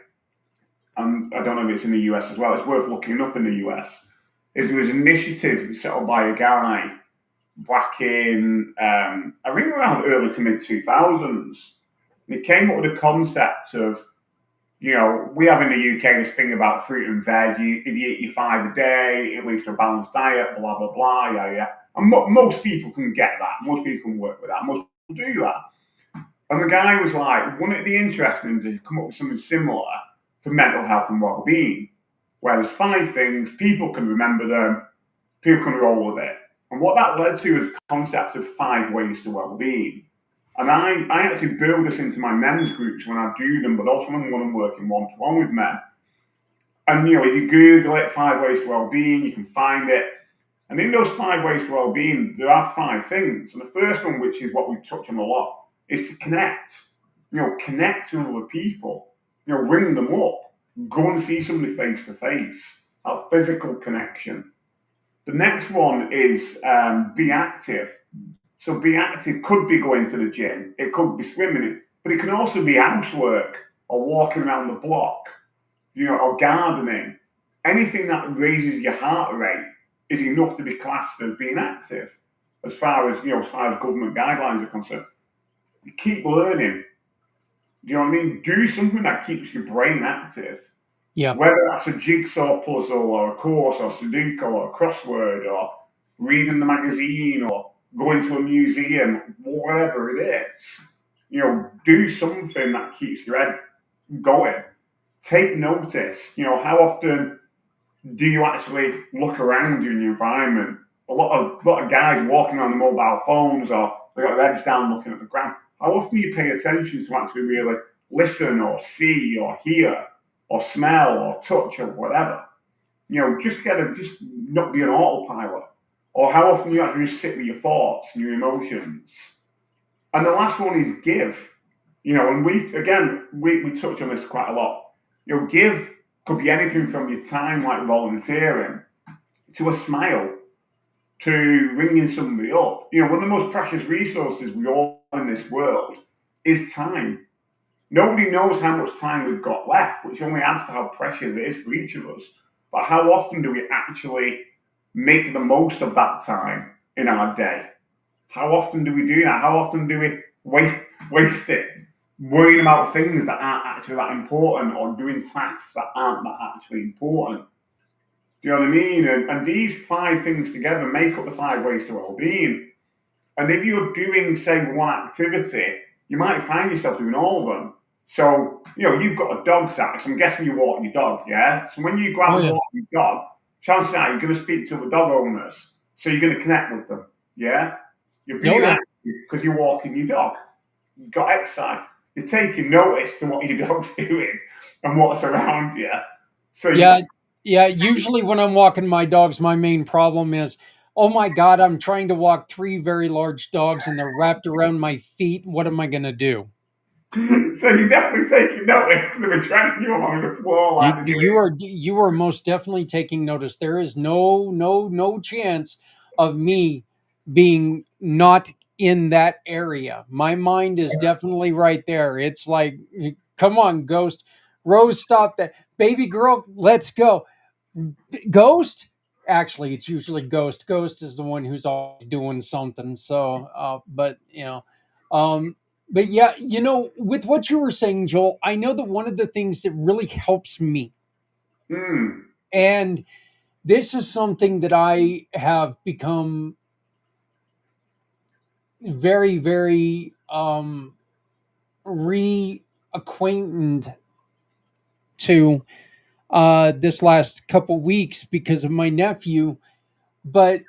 and I don't know if it's in the US as well, it's worth looking up in the US, is there was an initiative set up by a guy back in, I think around early to mid 2000s. And he came up with a concept of, you know, we have in the UK this thing about fruit and veg. If you eat your 5 a day, at least a balanced diet, blah, blah, blah, yeah. And most people can get that. Most people can work with that. Most people do that. And the guy was like, wouldn't it be interesting to come up with something similar for mental health and well-being, where there's 5 things, people can remember them, people can roll with it. And what that led to is the concept of 5 ways to well-being. And I actually build this into my men's groups when I do them, but also when I'm working one-to-one with men. And, you know, if you Google it, 5 ways to well-being, you can find it. And in those 5 ways to well-being, there are 5 things. And the first one, which is what we touch on a lot, is to connect. You know, connect with other people. You know, ring them up. Go and see somebody face-to-face. Have physical connection. The next one is be active. So be active could be going to the gym, it could be swimming, but it can also be housework or walking around the block, you know, or gardening. Anything that raises your heart rate is enough to be classed as being active, as far as government guidelines are concerned. You keep learning. Do you know what I mean? Do something that keeps your brain active. Yeah. Whether that's a jigsaw puzzle or a course or Sudoku or a crossword or reading the magazine or going to a museum, whatever it is, you know, do something that keeps your head going. Take notice. You know, how often do you actually look around you in your environment? A lot of guys walking on the mobile phones or they got their heads down looking at the ground. How often do you pay attention to actually really listen or see or hear or smell or touch or whatever? You know, just not be an autopilot. Or how often you actually just sit with your thoughts and your emotions. And the last one is give. You know, and we touch on this quite a lot. You know, give could be anything from your time, like volunteering, to a smile. to ringing somebody up. One of the most precious resources we all have in this world is time. Nobody knows how much time we've got left, which only adds to how precious it is for each of us. But how often do we actually make the most of that time in our day? How often do we do that? How often do we waste it worrying about things that aren't actually that important, or doing tasks that aren't that actually important? Do you know what I mean? And these 5 things together make up the 5 ways to well-being. And if you're doing, say, one activity, you might find yourself doing all of them. So, you've got a dog, Zach, so I'm guessing you walk your dog, yeah? So when you go out and walk your dog, chances are you're going to speak to the dog owners. So you're going to connect with them, yeah? You're being active because you're walking your dog. You've got exercise. You're taking notice to what your dog's doing and what's around you. So Usually when I'm walking my dogs, my main problem is, oh my God, I'm trying to walk 3 very large dogs and they're wrapped around my feet. What am I going to do? So you're definitely taking notice because they've been dragging you along the floor. You are most definitely taking notice. There is no chance of me being not in that area. My mind is definitely right there. It's like, come on, Ghost. Rose, stop that. Baby girl, let's go. Ghost? Actually, it's usually Ghost. Ghost is the one who's always doing something. So, but yeah, with what you were saying, Joel, I know that one of the things that really helps me, and this is something that I have become very, very reacquainted to this last couple weeks because of my nephew, but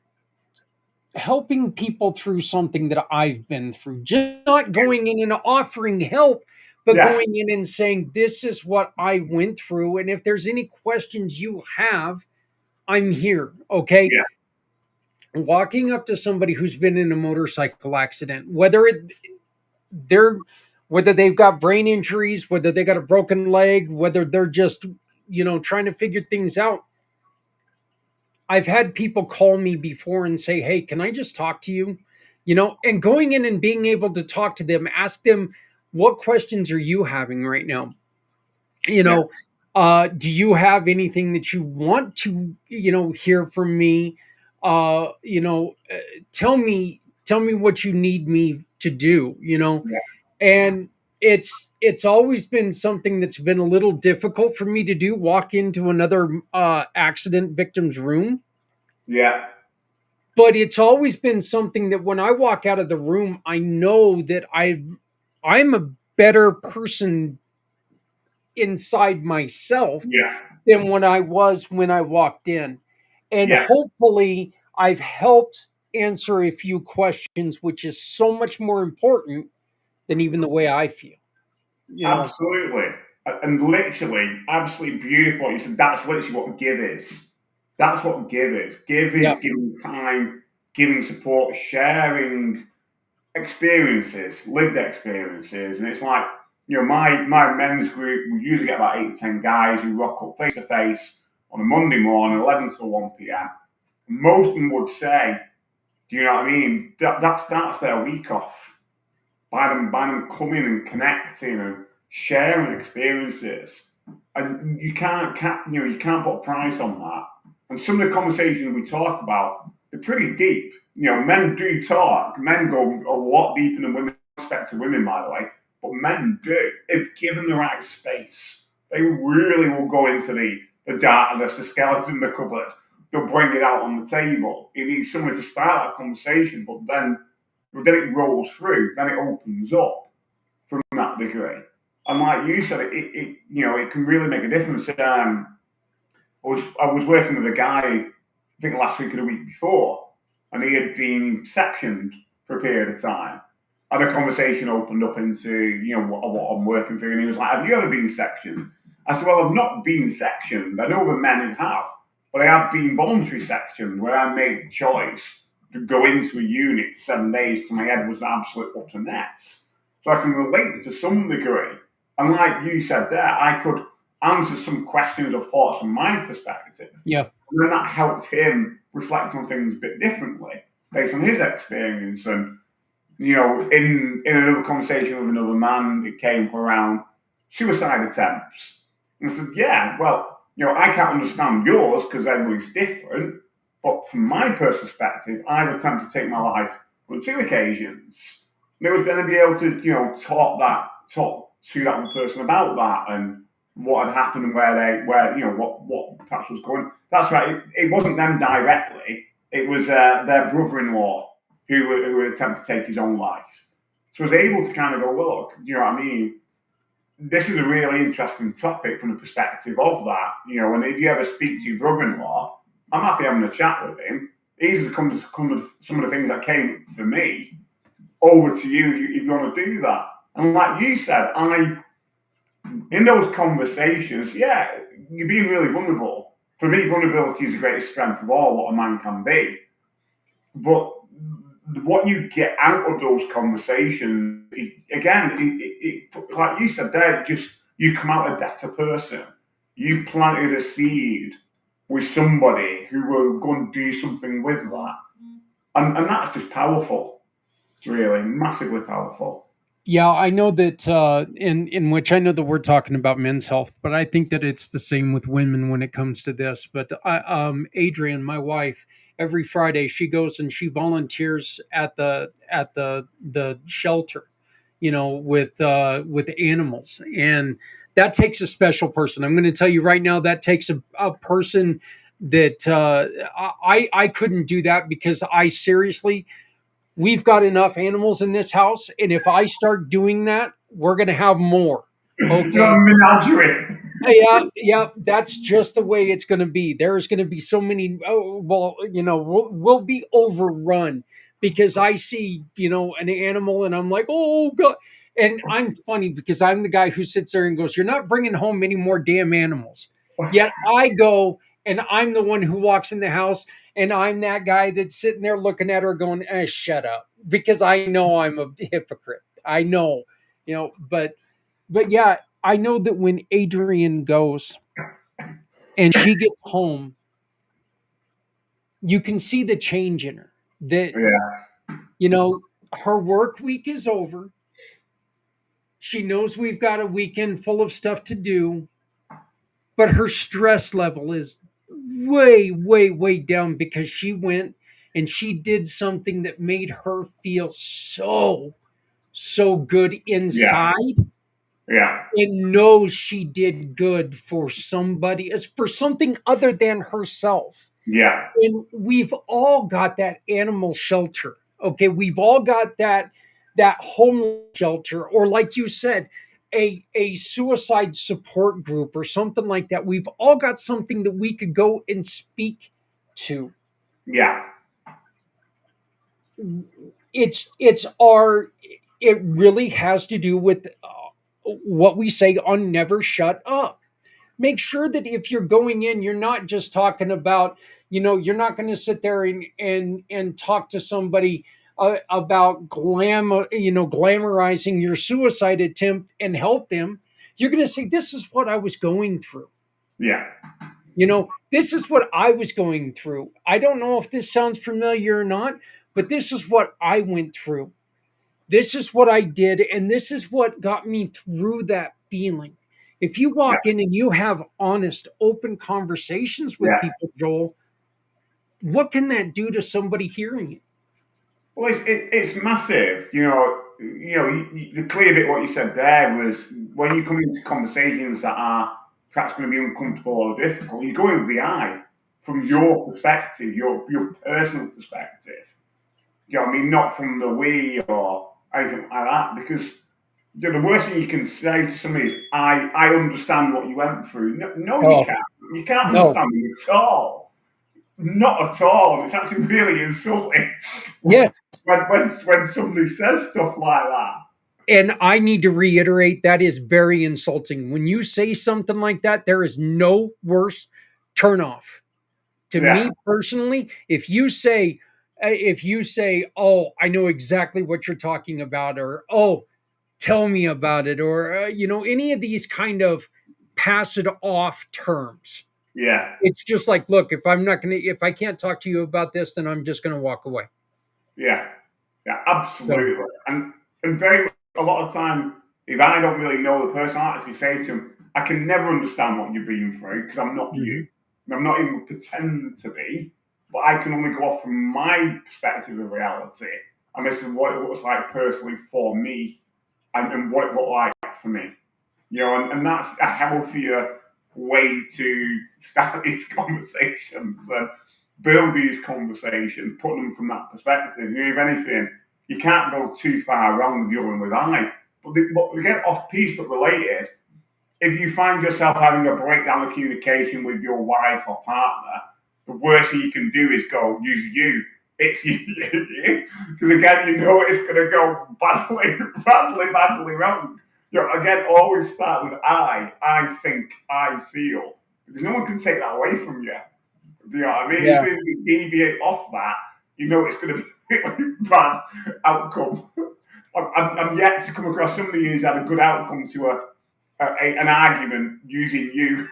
helping people through something that I've been through, just not going in and offering help, but going in and saying, this is what I went through. And if there's any questions you have, I'm here. Okay. Yeah. Walking up to somebody who's been in a motorcycle accident, whether they've got brain injuries, whether they got a broken leg, whether they're just, trying to figure things out. I've had people call me before and say, hey, can I just talk to you? And going in and being able to talk to them, ask them, what questions are you having right now? Do you have anything that you want to, hear from me? Tell me what you need me to do, and it's always been something that's been a little difficult for me to do, walk into another accident victim's room. Yeah. But it's always been something that when I walk out of the room, I know that I'm a better person inside myself than when I was when I walked in. And hopefully I've helped answer a few questions, which is so much more important than even the way I feel. Absolutely. And literally, absolutely beautiful. You said that's literally what give is. That's what give is. Give is giving time, giving support, sharing experiences, lived experiences. And it's like, my men's group, we usually get about 8 to 10 guys who rock up face to face on a Monday morning, 11 till 1 p.m. Most of them would say, do you know what I mean? That starts their week off by them coming and connecting and sharing experiences. And you can't put a price on that. And some of the conversations we talk about, they're pretty deep. Men do talk. Men go a lot deeper than women, respect to women, by the way. But men do. If given the right space, they really will go into the darkness, the skeleton in the cupboard. They'll bring it out on the table. You need someone to start that conversation, but then it rolls through. Then it opens up from that degree. And like you said, it can really make a difference. I was working with a guy, I think last week or the week before, and he had been sectioned for a period of time. And the conversation opened up into, what I'm working through. And he was like, have you ever been sectioned? I said, well, I've not been sectioned. I know the men who have, but I have been voluntary sectioned, where I made the choice to go into a unit for 7 days till my head was an absolute utter mess. So I can relate to some degree. And like you said there, I could answer some questions or thoughts from my perspective. Yeah. And then that helped him reflect on things a bit differently based on his experience. And, you know, in another conversation with another man, it came around suicide attempts. And I said, yeah, well, you know, I can't understand yours because everybody's different. But from my personal perspective, I've attempted to take my life on 2 occasions. And it was going to be able to, you know, talk to that one person about that and what had happened and where you know, what perhaps was going. That's right. It wasn't them directly. It was their brother-in-law who had attempted to take his own life. So I was able to kind of go, well, look, you know what I mean? This is a really interesting topic from the perspective of that. You know, and if you ever speak to your brother-in-law, I'm happy having a chat with him. These have come some of the things that came for me over to you if you want to do that. And like you said, in those conversations, yeah, you're being really vulnerable. For me, vulnerability is the greatest strength of all what a man can be. But what you get out of those conversations, like you said, you come out a better person. You planted a seed with somebody who will go and do something with that. And that's just powerful, really, massively powerful. Yeah, I know that in which I know that we're talking about men's health, but I think that it's the same with women when it comes to this. But Adrian, my wife, every Friday she goes and she volunteers at the shelter, you know, with animals, and that takes a special person. I'm going to tell you right now that takes a person that I couldn't do that because I seriously, we've got enough animals in this house, and if I start doing that, we're going to have more. Okay. Menagerie. Yeah, that's just the way it's going to be. There's going to be so many. Oh, well, you know, we'll be overrun because I see, you know, an animal and I'm like, oh god. And I'm funny because I'm the guy who sits there and goes, "You're not bringing home any more damn animals." Yet I go and I'm the one who walks in the house and I'm that guy that's sitting there looking at her going, shut up, because I know I'm a hypocrite. I know, you know, but yeah, I know that when Adrian goes and she gets home, you can see the change in her. That, Yeah. you know, her work week is over. She knows we've got a weekend full of stuff to do, but her stress level is way, way, way down because she went and she did something that made her feel so good Yeah. inside, Yeah. and knows she did good for somebody, as for something other than herself. Yeah. And we've all got that animal shelter. Okay, we've all got that home shelter, or like you said, a suicide support group or something like that. We've all got something that we could go and speak to. Yeah. It's our, it really has to do with what we say on Never Shut Up. Make sure that if you're going in, you're not just talking about, you know, you're not going to sit there and talk to somebody about glamorizing your suicide attempt and help them. You're going to say, this is what I was going through. Yeah. You know, this is what I was going through. I don't know if this sounds familiar or not, but this is what I went through. This is what I did, and this is what got me through that feeling. If you Yeah. walk in and you have honest, open conversations with Yeah. people, Joel, what can that do to somebody hearing it? Well, it's massive. The clear bit what you said there was when you come into conversations that are perhaps going to be uncomfortable or difficult, you go in with the eye from your perspective, your personal perspective. You know what I mean? Not from the we or anything like that. Because the worst thing you can say to somebody is, I understand what you went through. No, you Oh, can't. You can't no. understand me at all. Not at all. It's actually really insulting. Yeah. When somebody says stuff like that. And I need to reiterate that is very insulting. When you say something like that, there is no worse turnoff. To Yeah. me personally, if you say, "Oh, I know exactly what you're talking about," or "Oh, tell me about it," or any of these kind of pass it off terms, Yeah. It's just like, look, if I can't talk to you about this, then I'm just gonna walk away. Yeah. Yeah, So, absolutely. And very a lot of time, if I don't really know the person, I actually say to them, I can never understand what you're being through because I'm not you. And I'm not even pretending to be, but I can only go off from my perspective of reality. And this is what it looks like personally for me and what it looked like for me. And that's a healthier way to start these conversations and build these conversations, put them from that perspective. If anything, you can't go too far wrong with the other and with I. But we get off piece but related. If you find yourself having a breakdown of communication with your wife or partner, the worst thing you can do is go use you. It's you, because again, it's going to go badly wrong. Again, always start with I think, I feel, because no one can take that away from you. Do you know what I mean? yeah. As soon as you deviate off that, it's going to be a bad outcome. I'm yet to come across somebody who's had a good outcome to an argument using you.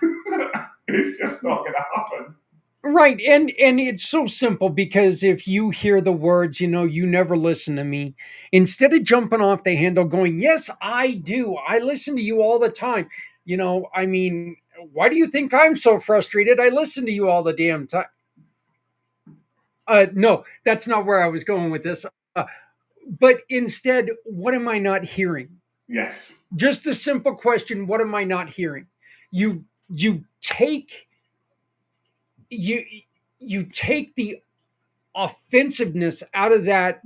It's just not going to happen. Right. And it's so simple, because if you hear the words, you never listen to me, instead of jumping off the handle going, yes, I do. I listen to you all the time. I mean, why do you think I'm so frustrated? I listen to you all the damn time. No, that's not where I was going with this. But instead, what am I not hearing? Yes. Just a simple question. What am I not hearing? You take you you take the offensiveness out of that,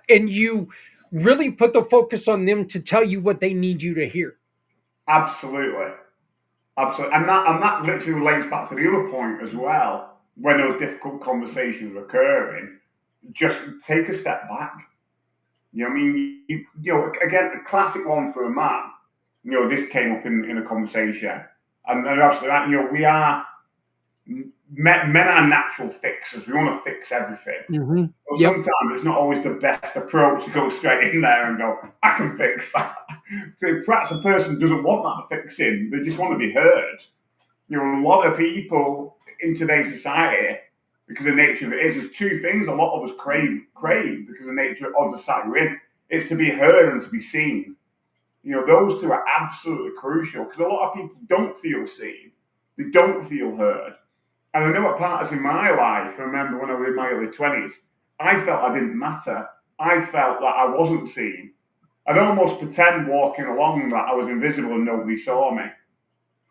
and you really put the focus on them to tell you what they need you to hear. Absolutely. Absolutely. And that literally relates back to the other point as well. When those difficult conversations are occurring, just take a step back. I mean? Again, a classic one for a man. This came up in a conversation. And they're absolutely right. We are men are natural fixers. We want to fix everything. Mm-hmm. But Yep. sometimes it's not always the best approach to go straight in there and go, I can fix that. So perhaps a person doesn't want that fixing. They just want to be heard. A lot of people in today's society, because the nature of it is, there's two things a lot of us crave because of the nature of the society we're in. It's to be heard and to be seen. Those two are absolutely crucial, because a lot of people don't feel seen. They don't feel heard. And I know at parts in my life, I remember when I was in my early 20s, I felt I didn't matter. I felt that I wasn't seen. I'd almost pretend walking along that I was invisible and nobody saw me.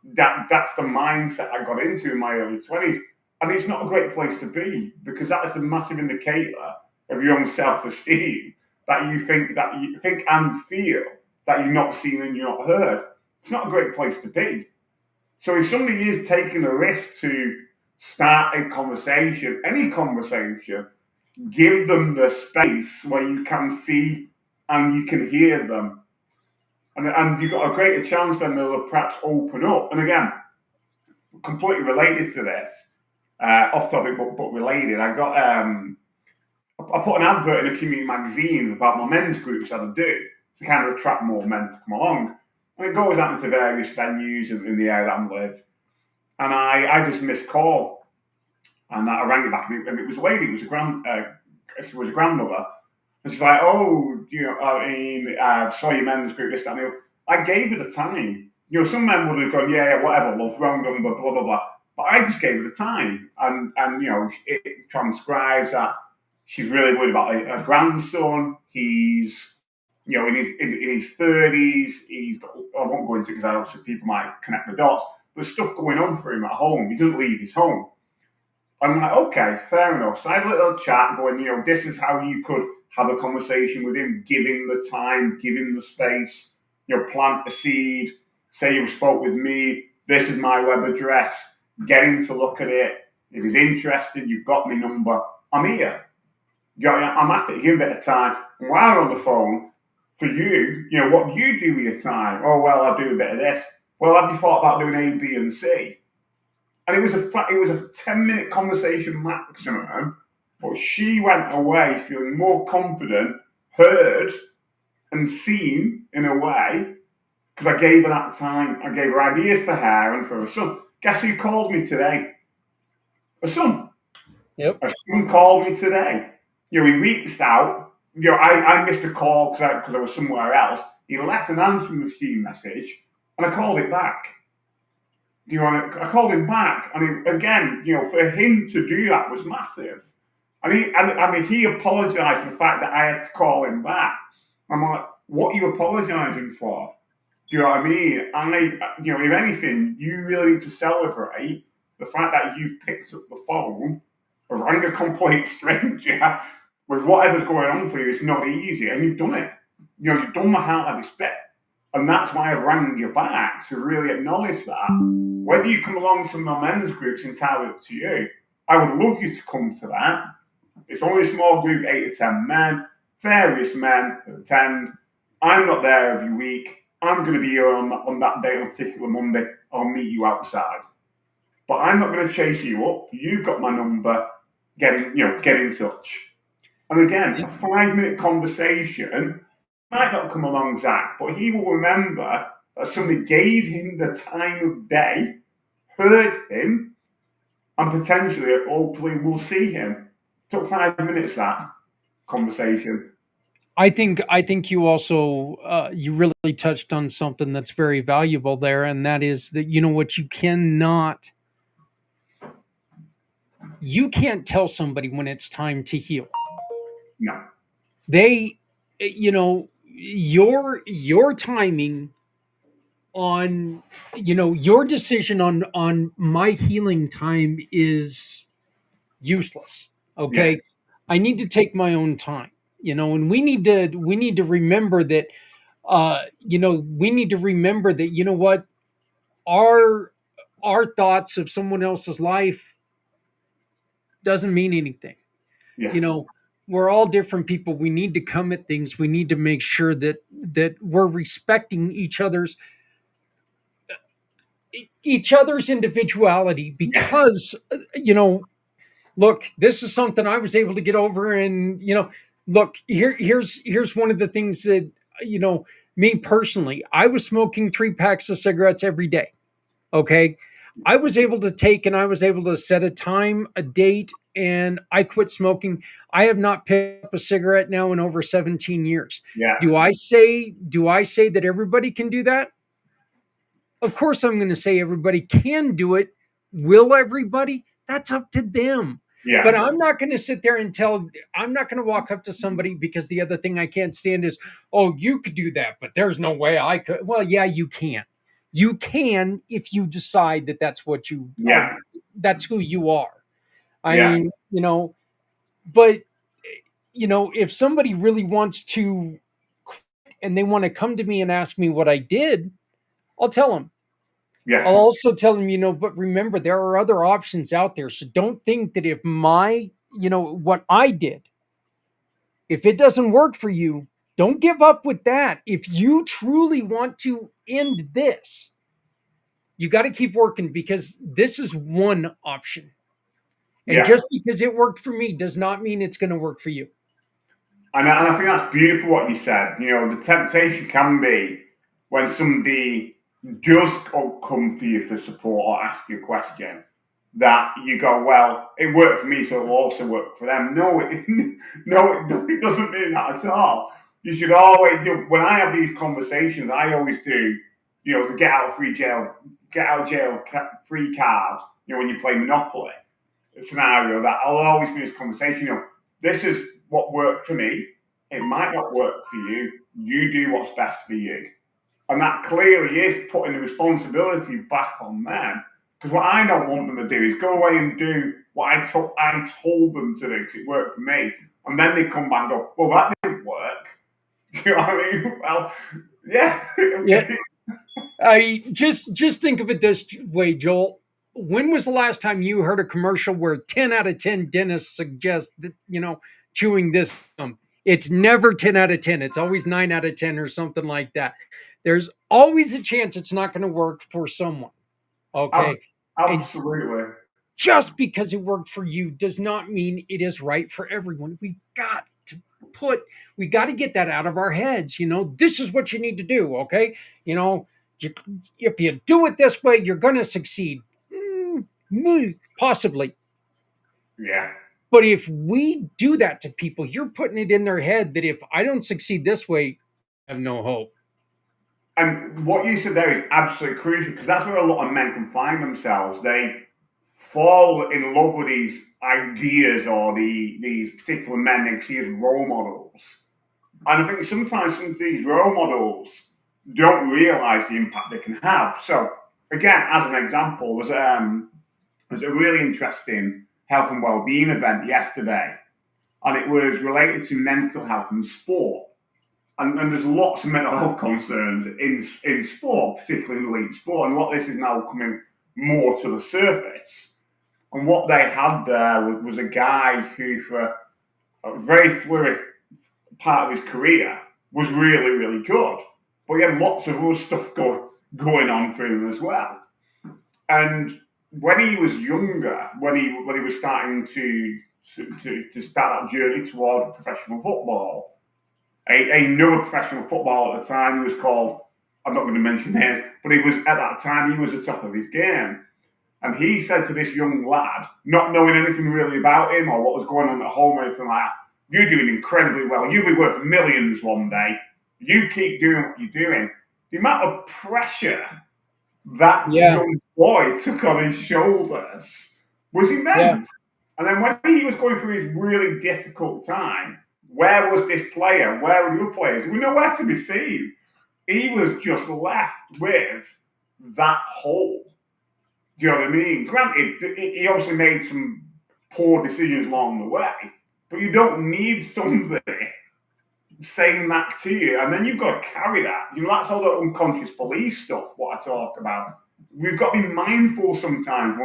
That's the mindset I got into in my early 20s. And it's not a great place to be, because that is a massive indicator of your own self-esteem, that you think and feel that you're not seen and you're not heard. It's not a great place to be. So if somebody is taking a risk to start a conversation, any conversation, give them the space where you can see and you can hear them. And you've got a greater chance then they'll perhaps open up. And again, completely related to this, off topic but related, I put an advert in a community magazine about my men's groups that I do to kind of attract more men to come along. And it goes out into various venues in the area that I live. And I just missed call. And I rang it back, and it was a lady. It was she was a grandmother, and she's like, "Oh, I saw your men's group, this, that, and the other." I gave her the time. Some men would have gone, "Yeah, whatever, love, wrong number, blah blah blah." But I just gave her the time, and it transcribes that she's really worried about her grandson. He's in his 30s. I won't go into it because obviously people might connect the dots. But there's stuff going on for him at home. He doesn't leave his home. I'm like, okay, fair enough. So I had a little chat going, this is how you could have a conversation with him, give him the time, give him the space, plant a seed, say you spoke with me, this is my web address, get him to look at it. If he's interested, you've got my number, I'm here. I'm happy to give him a bit of time. And while I'm on the phone, for you, what do you do with your time? Oh, well, I do a bit of this. Well, have you thought about doing A, B, and C? And it was a 10-minute conversation maximum, but she went away feeling more confident, heard, and seen in a way, because I gave her that time. I gave her ideas for her and for her son. Guess who called me today? A son. Yep. A son called me today. He reached out. I missed a call because I was somewhere else. He left an answering machine message, and I called it back. I called him back, and again, for him to do that was massive. And he apologised for the fact that I had to call him back. I'm like, what are you apologising for? Do you know what I mean? If anything, you really need to celebrate the fact that you've picked up the phone, rang a complete stranger with whatever's going on for you. It's not easy, and you've done it. You've done the hardest bit. And that's why I've rang you back to really acknowledge that. Whether you come along to my men's group's entirely up to you. I would love you to come to that. It's only a small group, 8 to 10 men, various men that attend. I'm not there every week. I'm going to be here on that day, on a particular Monday. I'll meet you outside. But I'm not going to chase you up. You've got my number. Get in touch. And again, a 5-minute conversation might not come along, Zach, but he will remember that somebody gave him the time of day, heard him, and potentially, hopefully, will see him. Took 5 minutes, that conversation. I think you also you really touched on something that's very valuable there, and that is that what you can't tell somebody when it's time to heal. No. They, your timing on your decision on my healing time is useless. Okay, Yeah. I need to take my own time. And we need to remember that. We need to remember that. What our thoughts of someone else's life doesn't mean anything. Yeah. We're all different people. We need to come at things. We need to make sure that we're respecting each other's individuality, because look, this is something I was able to get over. And look, here's one of the things that me personally, I was smoking 3 packs of cigarettes every day. Okay, I was able to set a time, a date, and I quit smoking. I have not picked up a cigarette now in over 17 years. Yeah. Do I say that everybody can do that? Of course, I'm going to say everybody can do it. Will everybody? That's up to them. Yeah. But I'm not going to sit there and I'm not going to walk up to somebody, because the other thing I can't stand is, oh, you could do that, but there's no way I could. Well, yeah, you can. You can, if you decide that that's what you are. That's who you are. I mean, but if somebody really wants to quit and they want to come to me and ask me what I did, I'll tell them. Yeah. I'll also tell them, but remember, there are other options out there. So don't think that if what I did, if it doesn't work for you, don't give up with that. If you truly want to end this, you got to keep working, because this is one option. And just because it worked for me does not mean it's going to work for you. And I think that's beautiful what you said. The temptation can be when somebody does come for you for support or ask you a question, that you go, well, it worked for me, so it'll also work for them. No, it doesn't mean that at all. You should always, when I have these conversations, I always do, the get out of jail free card, when you play Monopoly scenario, that I'll always finish conversation, this is what worked for me. It might not work for you. You do what's best for you. And that clearly is putting the responsibility back on them. Because what I don't want them to do is go away and do what I told them to do, because it worked for me. And then they come back and go, well, that didn't work. Do you know what I mean? Well, yeah. Yeah. I just think of it this way, Joel. When was the last time you heard a commercial where 10 out of 10 dentists suggest that, chewing this? It's never 10 out of 10. It's always 9 out of 10 or something like that. There's always a chance it's not going to work for someone. Okay. Absolutely. And just because it worked for you does not mean it is right for everyone. We got to get that out of our heads. This is what you need to do. Okay. If you do it this way, you're going to succeed. Possibly. Yeah. But if we do that to people, you're putting it in their head that if I don't succeed this way, I have no hope. And what you said there is absolutely crucial, because that's where a lot of men can find themselves. They fall in love with these ideas or these particular men they see as role models. And I think sometimes some of these role models don't realise the impact they can have. So, again, as an example, was a really interesting health and wellbeing event yesterday, and it was related to mental health and sport. And there's lots of mental health concerns in sport, particularly in elite sport, and a lot of this is now coming more to the surface. And what they had there was a guy who, for a very fluid part of his career, was really, really good. But he had lots of other stuff going on for him as well. And when he was younger, when he was starting to start that journey toward professional football, another professional footballer at the time, he was called, I'm not going to mention names, but he was, at that time, he was at the top of his game. And he said to this young lad, not knowing anything really about him or what was going on at home or anything like that, you're doing incredibly well. You'll be worth millions one day. You keep doing what you're doing. The amount of pressure that young boy took on his shoulders was immense. And then when he was going through his really difficult time, where was this player? Where were the other players? There were nowhere to be seen. He was just left with that hole. Do you know what I mean? Granted, he obviously made some poor decisions along the way, but you don't need somebody saying that to you, and then you've got to carry that. You know, that's all the unconscious belief stuff, what I talk about. We've got to be mindful sometimes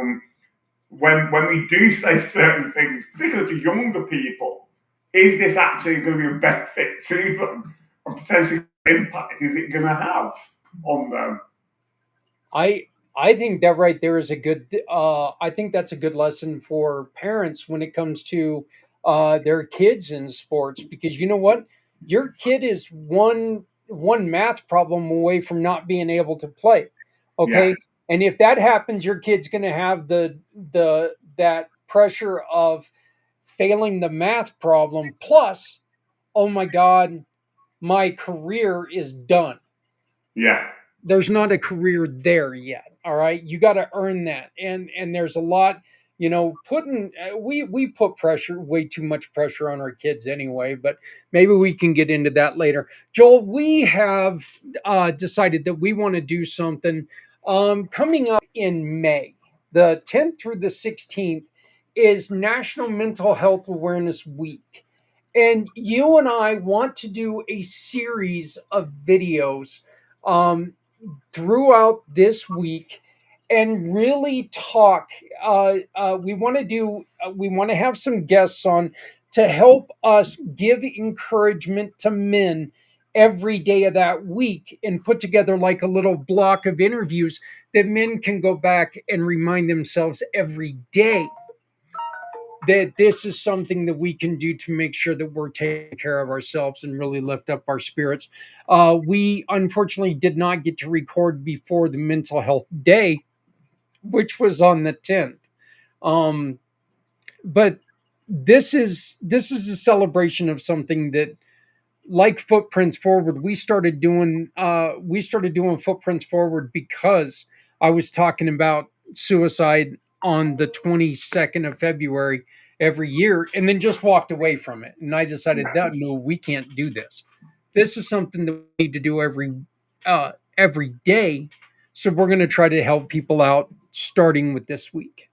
when we do say certain things, particularly to younger people, is this actually going to be a benefit to them? And potentially impact is it going to have on them? I think that right there is a good. I think that's a good lesson for parents when it comes to their kids in sports, because you know what, your kid is one math problem away from not being able to play. Okay, Yeah. and if that happens, your kid's going to have the that pressure of failing the math problem. Plus, oh my God, my career is done. Yeah. There's not a career there yet. All right, you got to earn that, and there's a lot, putting we put pressure, way too much pressure on our kids anyway, but maybe we can get into that later. Joel, we have decided that we want to do something coming up in May, the 10th through the 16th is National Mental Health Awareness Week, and you and I want to do a series of videos throughout this week and really talk. We want to do. We want to have some guests on to help us give encouragement to men every day of that week, and put together like a little block of interviews that men can go back and remind themselves every day that this is something that we can do to make sure that we're taking care of ourselves and really lift up our spirits. We unfortunately did not get to record before the Mental Health Day, which was on the 10th. But this is a celebration of something that, like Footprints Forward, we started doing Footprints Forward because I was talking about suicide on the 22nd of February every year, and then just walked away from it. And I decided that no, we can't do this. This is something that we need to do every day. So we're going to try to help people out, starting with this week.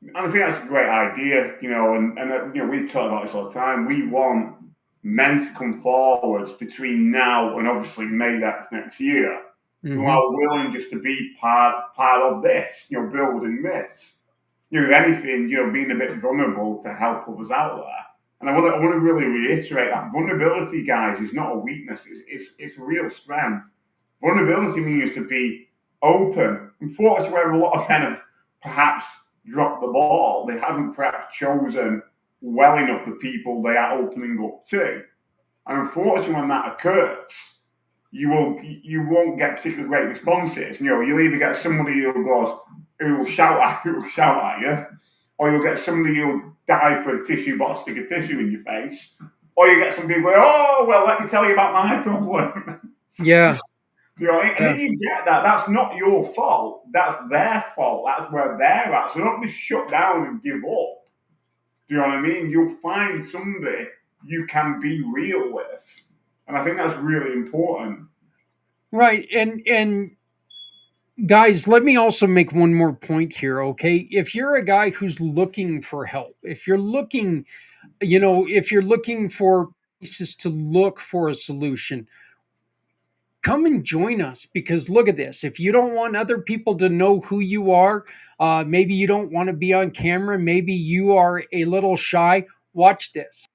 And I think that's a great idea, and we've talked about this all the time. We want men to come forward between now and obviously May that's next year, who are willing just to be part of this, building this. If anything, being a bit vulnerable to help others out there. And I want to really reiterate that vulnerability, guys, is not a weakness. It's a real strength. Vulnerability means to be open. Unfortunately, where a lot of men have perhaps dropped the ball, they haven't perhaps chosen well enough the people they are opening up to. And unfortunately, when that occurs, you won't get particularly great responses. You'll either get somebody who goes, who will shout at you, or you'll get somebody who'll die for a tissue box, stick a tissue in your face, or you get some people, oh, well, let me tell you about my problem. Yeah. Do you know what I mean? And if you get that, that's not your fault. That's their fault. That's where they're at. So don't just shut down and give up. Do you know what I mean? You'll find somebody you can be real with. And I think that's really important. Right. And guys, let me also make one more point here, okay? If you're a guy who's looking for help, if you're looking, if you're looking for places to look for a solution, come and join us, because look at this. If you don't want other people to know who you are, maybe you don't want to be on camera, maybe you are a little shy, watch this.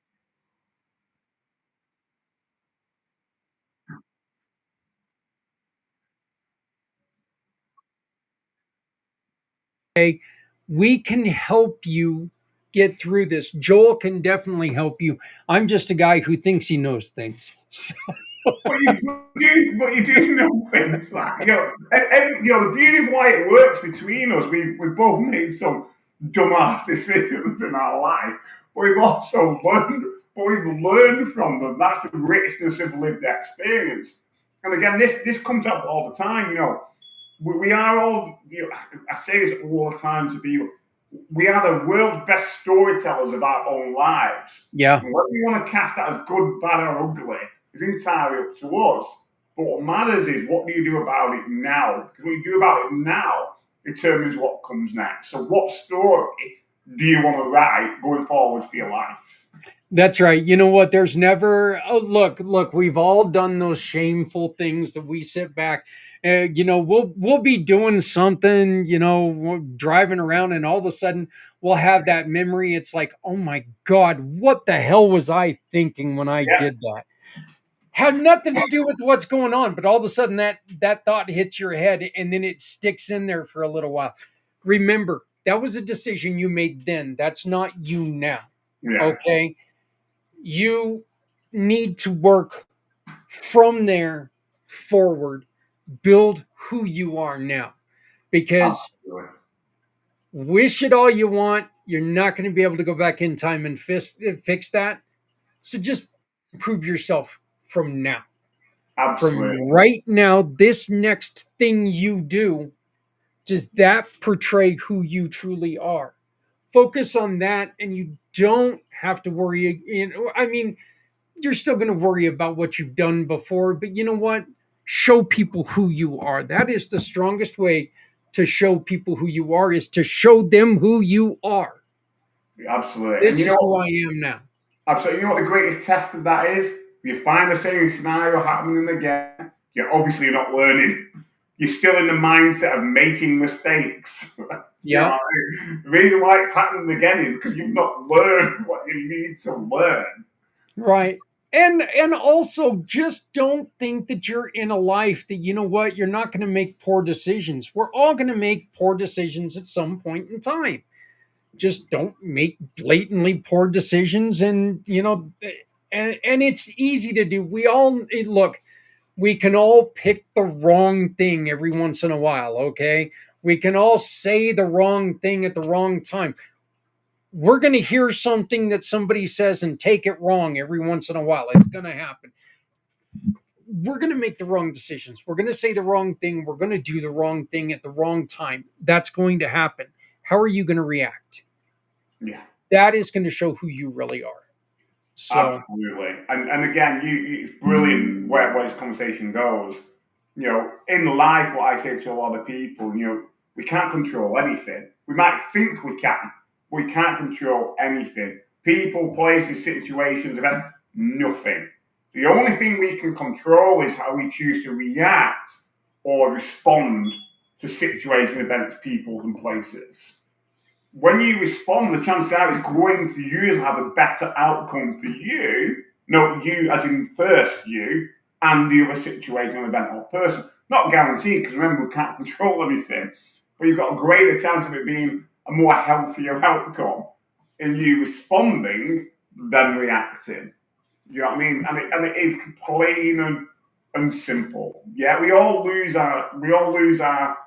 Okay, we can help you get through this. Joel can definitely help you. I'm just a guy who thinks he knows things. So, But you do know things like, the beauty of why it works between us, we've both made some dumbass decisions in our life, but we've learned from them. That's the richness of lived experience. And again, this comes up all the time. We are all. I say this all the time to people. We are the world's best storytellers of our own lives. yeah. And whether you want to cast that as good, bad, or ugly is entirely up to us. But what matters is what do you do about it now? Because what you do about it now determines what comes next. So what story do you want to write going forward for your life? That's right. You know what? There's never. Oh, look. We've all done those shameful things that we sit back. We'll be doing something. We're driving around, and all of a sudden we'll have that memory. It's like, oh my god, what the hell was I thinking when I Yeah, did that? Had nothing to do with what's going on, but all of a sudden that thought hits your head, and then it sticks in there for a little while. Remember, that was a decision you made then. That's not you now. yeah, Okay, you need to work from there forward, build who you are now. Because absolutely. wish it all you want, you're not going to be able to go back in time and fix that. So just improve yourself from now. From Absolutely. right now, this next thing you do, does that portray who you truly are? Focus on that, and you don't have to worry. I mean, you're still going to worry about what you've done before, but you know what? Show people who you are. That is the strongest way to show people who you are, is to show them who you are. Absolutely. And This is who I am now. absolutely. You know what the greatest test of that is? You find the same scenario happening again. You're obviously not learning. You're still in the mindset of making mistakes. You know Yeah. what I mean? The reason why it's happening again is because you've not learned what you need to learn. Right. And also, just don't think that you're in a life that, you know what, you're not going to make poor decisions. We're all going to make poor decisions at some point in time. Just don't make blatantly poor decisions. And it's easy to do. Look, we can all pick the wrong thing every once in a while. Okay, we can all say the wrong thing at the wrong time. We're going to hear something that somebody says and take it wrong every once in a while. It's going to happen. We're going to make the wrong decisions. We're going to say the wrong thing. We're going to do the wrong thing at the wrong time. That's going to happen. How are you going to react? Yeah. That is going to show who you really are. So, Absolutely. And again, it's brilliant where this conversation goes. In life, what I say to a lot of people, we can't control anything. We might think we can, but we can't control anything. People, places, situations, events, nothing. The only thing we can control is how we choose to react or respond to situations, events, people, and places. When you respond, the chances are it's going to usually have a better outcome for you, not you as in first you, and the other situation, event, or person. Not guaranteed, because remember, we can't control anything, but you've got a greater chance of it being a more healthier outcome in you responding than reacting. You know what I mean? And it is plain and simple. Yeah, we all lose our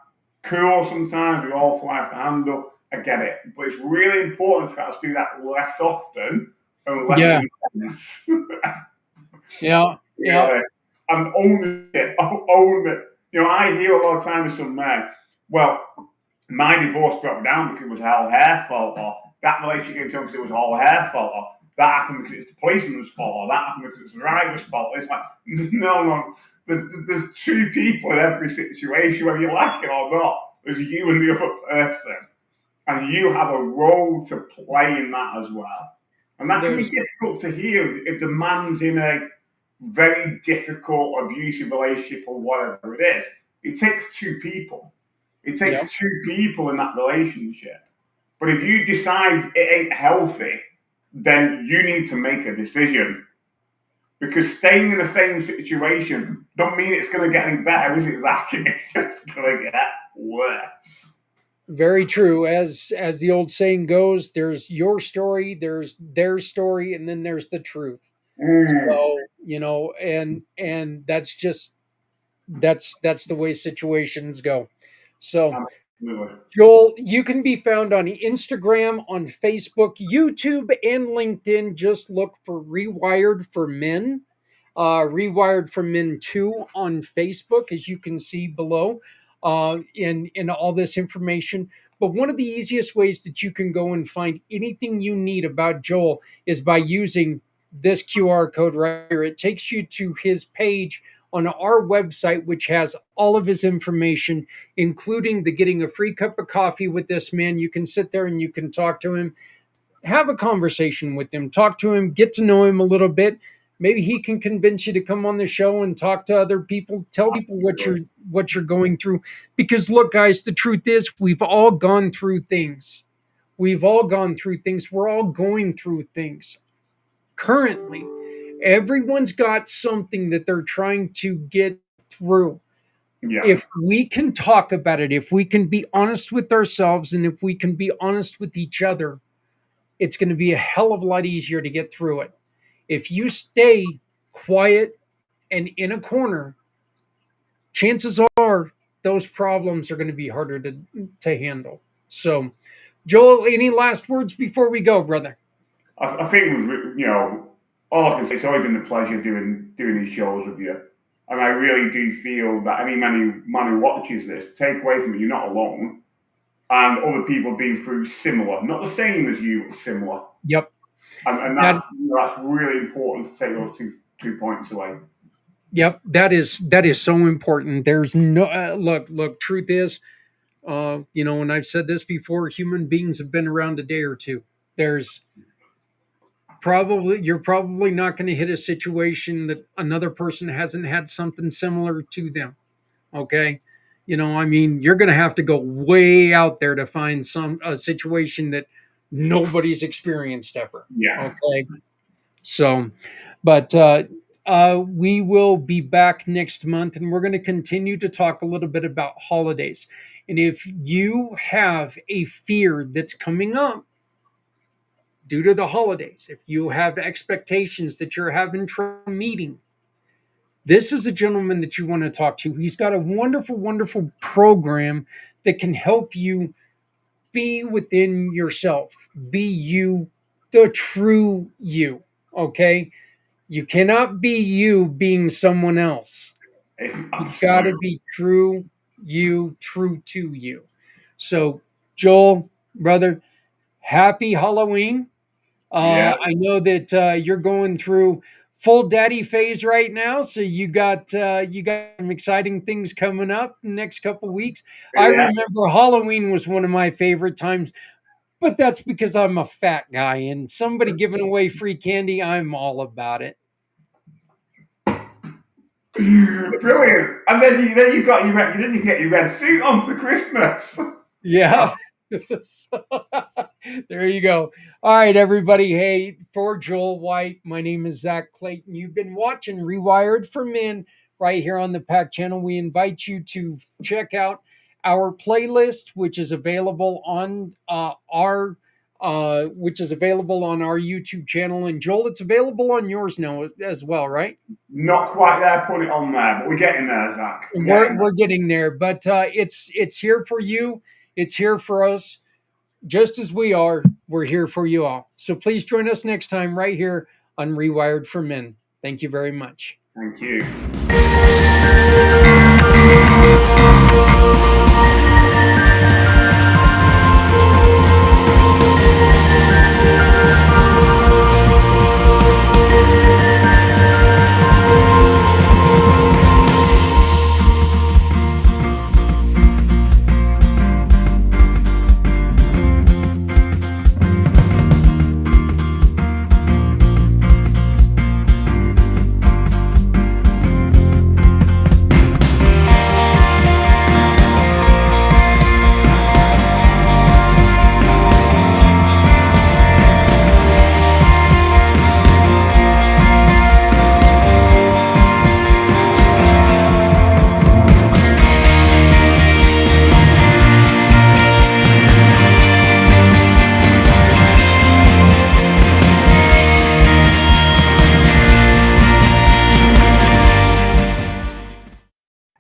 cool sometimes. We all fly off the handle. I get it. But it's really important for us to do that less often and less intense. Yeah. Really. And own it. Own it. I hear a lot of times from men, well, my divorce broke down because it was all her fault, or that relationship came to because it was all her fault, or that happened because it's the policeman's fault, or that happened because it's the driver's fault. It's like, no. There's two people in every situation, whether you like it or not. There's you and the other person. And you have a role to play in that as well. And that can be difficult to hear if the man's in a very difficult, abusive relationship or whatever it is. It takes two people. It takes two people in that relationship. But if you decide it ain't healthy, then you need to make a decision. Because staying in the same situation don't mean it's going to get any better, is it, Zach? It's just going to get worse. Very true. As the old saying goes, there's your story, there's their story, and then there's the truth. So, and that's just that's the way situations go. So, Absolutely. Joel, you can be found on Instagram, on Facebook, YouTube, and LinkedIn. Just look for Rewired for Men. Rewired for Men 2 on Facebook, as you can see below, in all this information. But one of the easiest ways that you can go and find anything you need about Joel is by using this QR code right here. It takes you to his page on our website, which has all of his information, including the getting a free cup of coffee with this man. You can sit there and you can talk to him, have a conversation with him, talk to him, get to know him a little bit. Maybe he can convince you to come on the show and talk to other people, tell people what you're going through. Because look, guys, the truth is we've all gone through things. We've all gone through things. We're all going through things. Currently, everyone's got something that they're trying to get through. Yeah. If we can talk about it, if we can be honest with ourselves, and if we can be honest with each other, it's going to be a hell of a lot easier to get through it. If you stay quiet and in a corner, chances are those problems are going to be harder to handle. So, Joel, any last words before we go, brother? I think all I can say, it's always been a pleasure doing these shows with you. And I really do feel that any man who watches this, take away from it, you're not alone. And other people have been through similar, not the same as you, but similar. Yep. And that's really important to take those two points away. Yep, that is so important. There's no look. Truth is, and I've said this before. Human beings have been around a day or two. You're probably not going to hit a situation that another person hasn't had something similar to them. Okay, you're going to have to go way out there to find a situation that nobody's experienced ever. Yeah. Okay. So, but we will be back next month, and we're going to continue to talk a little bit about holidays. And if you have a fear that's coming up due to the holidays, if you have expectations that you're having trouble meeting, this is a gentleman that you want to talk to. He's got a wonderful, wonderful program that can help you be within yourself, be you, the true you. Okay? You cannot be you being someone else. You've got to be true you, true to you. So, Joel, brother, happy Halloween. I know that you're going through full daddy phase right now, so you got some exciting things coming up the next couple of weeks. I remember Halloween was one of my favorite times, but that's because I'm a fat guy, and somebody giving away free candy, I'm all about it. Brilliant. And then you got your red, didn't you get your red suit on for Christmas? Yeah. So, there you go. All right, everybody. Hey, for Joel White, my name is Zak Clayton. You've been watching Rewired for Men right here on the PAC channel. We invite you to check out our playlist, which is available on our which is available on our YouTube channel. And Joel, it's available on yours now as well, right? Not quite there, put it on there, but we're getting there, Zach. We're getting there, but it's here for you. It's here for us, just as we are. We're here for you all. So please join us next time right here on Rewired for Men. Thank you very much. Thank you.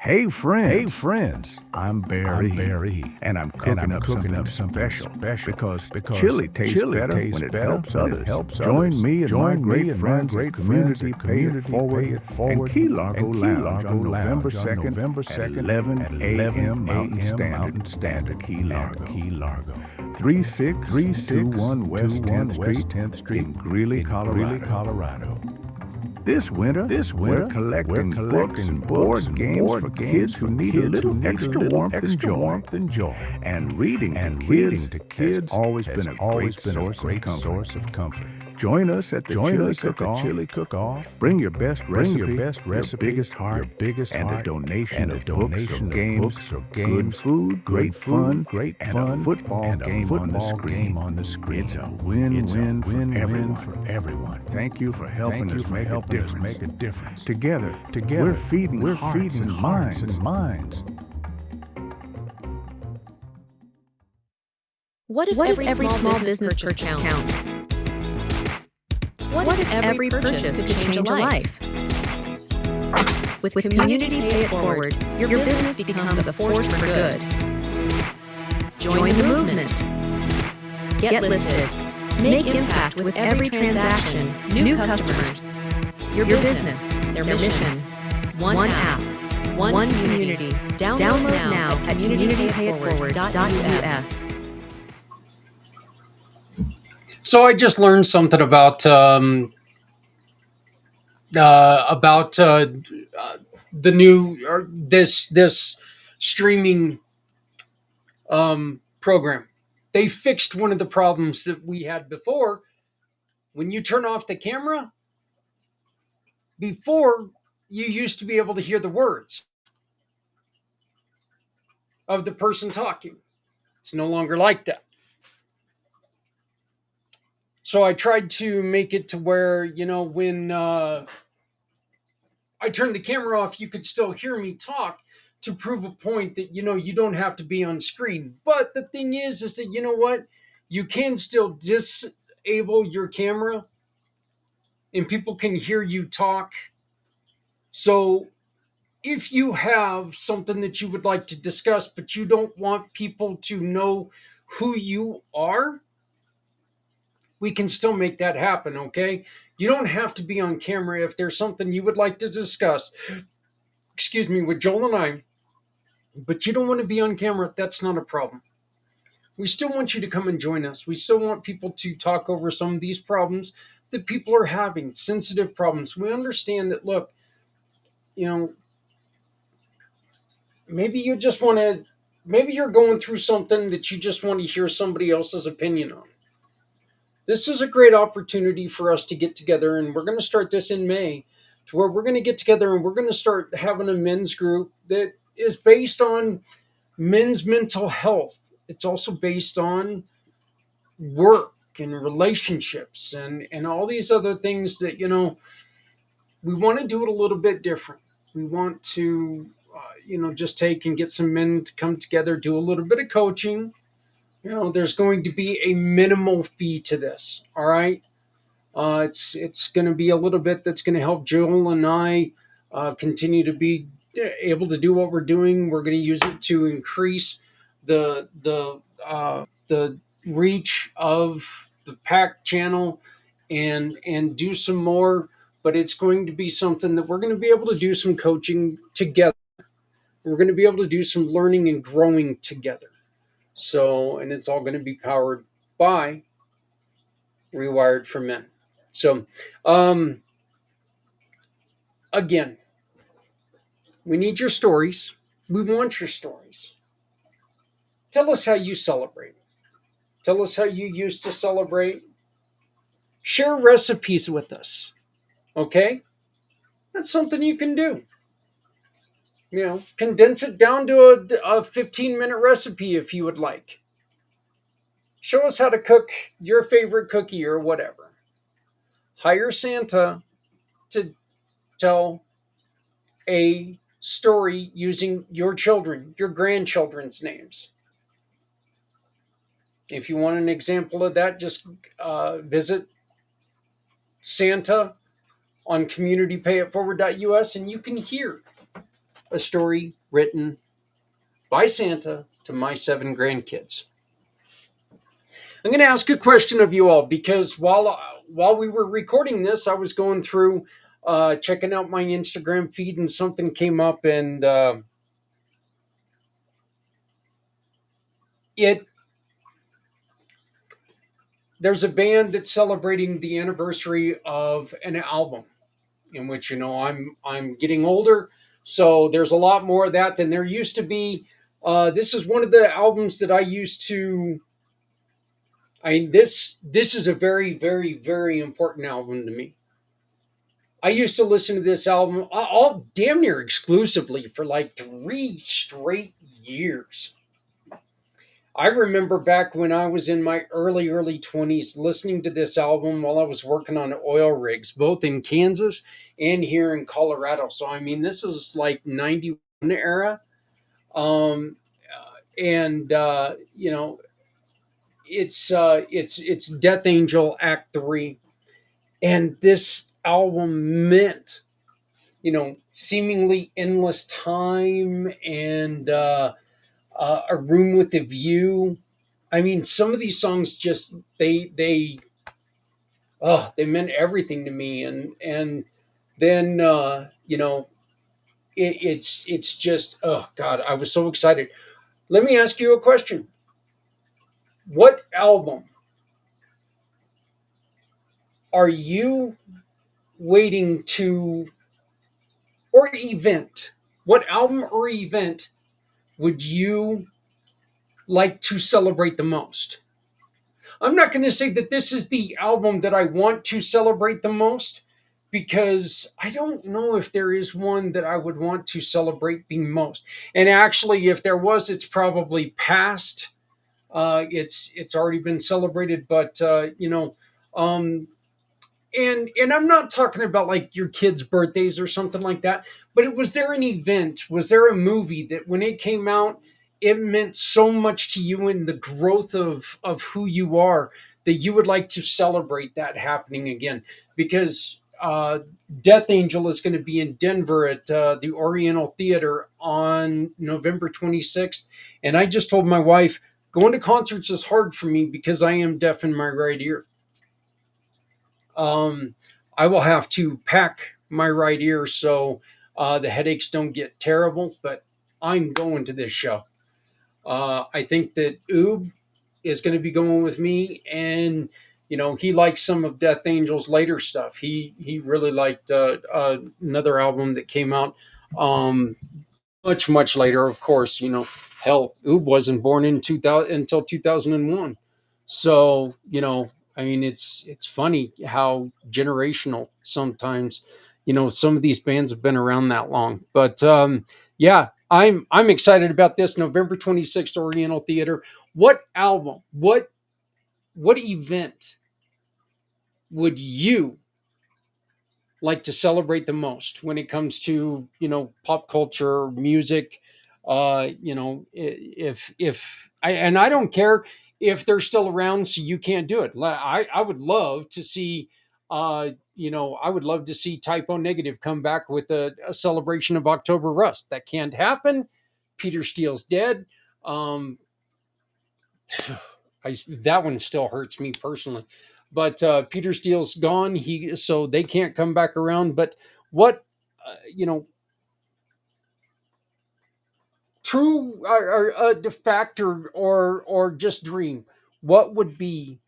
Hey friends, I'm Barry, and I'm cooking up something special because chili tastes better when it helps others. Join me and my great friends at Community Pay It Forward and Key Largo Lounge on November 2nd at 11 a.m. Mountain Standard, Key Largo. 3621 West 10th Street in Greeley, Colorado. This winter, we're collecting books and board games for kids who need a little extra warmth and joy. And reading to kids has always been a great source of comfort. Join us at the Chili Cook-Off. Bring your best recipe, your biggest heart, and a donation of books or games, good food, great fun, and a football game on the screen. It's a win-win for everyone. Thank you for helping us make a difference. Together, we're feeding hearts and minds. What if every small business purchase counts? What if every purchase could change a life? With Community Pay It Forward, your business becomes a force for good. Join the movement. Get listed. Make impact with every transaction. New customers. Your business, their mission. One app. One community. Download now at communitypayitforward.us. So I just learned something about the new or this streaming program. They fixed one of the problems that we had before. When you turn off the camera, before you used to be able to hear the words of the person talking. It's no longer like that. So I tried to make it to where, when I turned the camera off, you could still hear me talk to prove a point that, you don't have to be on screen. But the thing is that, you know what? You can still disable your camera and people can hear you talk. So if you have something that you would like to discuss, but you don't want people to know who you are, we can still make that happen, okay? You don't have to be on camera if there's something you would like to discuss, with Joel and I, but you don't want to be on camera, that's not a problem. We still want you to come and join us. We still want people to talk over some of these problems that people are having, sensitive problems. We understand that, look, maybe you just want to, maybe you're going through something that you just want to hear somebody else's opinion on. This is a great opportunity for us to get together, and we're going to start this in May, to where we're going to get together and we're going to start having a men's group that is based on men's mental health. It's also based on work and relationships and all these other things that, we want to do it a little bit different. We want to, just take and get some men to come together, do a little bit of coaching, There's going to be a minimal fee to this. All right. It's going to be a little bit that's going to help Joel and I continue to be able to do what we're doing. We're going to use it to increase the reach of the pack channel and do some more. But it's going to be something that we're going to be able to do some coaching together. We're going to be able to do some learning and growing together. So, and it's all going to be powered by Rewired for Men. So, again, we need your stories. We want your stories. Tell us how you celebrate. Tell us how you used to celebrate. Share recipes with us. Okay? That's something you can do. Condense it down to a 15-minute recipe if you would like. Show us how to cook your favorite cookie or whatever. Hire Santa to tell a story using your children, your grandchildren's names. If you want an example of that, just visit Santa on communitypayitforward.us and you can hear a story written by Santa to my 7 grandkids. I'm going to ask a question of you all because while we were recording this, I was going through checking out my Instagram feed and something came up and there's a band that's celebrating the anniversary of an album in which I'm getting older, so there's a lot more of that than there used to be. This is one of the albums that I used to. This is a very, very, very important album to me. I used to listen to this album all damn near exclusively for like 3 straight years. I remember back when I was in my early 20s listening to this album while I was working on oil rigs, both in Kansas and here in Colorado. So, I mean, this is like 91 era. And, it's Death Angel Act 3. And this album meant, seemingly endless time and a room with a view. I mean, some of these songs just they meant everything to me, and then it's just, oh God, I was so excited. Let me ask you a question. What album are you waiting to, or event? What album or event would you like to celebrate the most? I'm not going to say that this is the album that I want to celebrate the most because I don't know if there is one that I would want to celebrate the most. And actually, if there was, it's probably past. It's already been celebrated, but and I'm not talking about like your kids' birthdays or something like that, but was there an event? Was there a movie that when it came out, it meant so much to you in the growth of who you are that you would like to celebrate that happening again? Because Death Angel is going to be in Denver at the Oriental Theater on November 26th. And I just told my wife, going to concerts is hard for me because I am deaf in my right ear. I will have to pack my right ear so the headaches don't get terrible, but I'm going to this show. I think that Oob is going to be going with me, and he likes some of Death Angel's later stuff. He really liked another album that came out much later. Of course, hell, Oob wasn't born in 2000 until 2001. So I mean, it's funny how generational sometimes, some of these bands have been around that long. But yeah, I'm excited about this November 26th Oriental Theater. What album, what event would you like to celebrate the most when it comes to, pop culture, music? If I don't care if they're still around, so you can't do it. I would love to see, I would love to see Typo Negative come back with a celebration of October Rust. That can't happen. Peter Steele's dead. That one still hurts me personally, but Peter Steele's gone. So they can't come back around. But what, true or de facto or just dream, what would be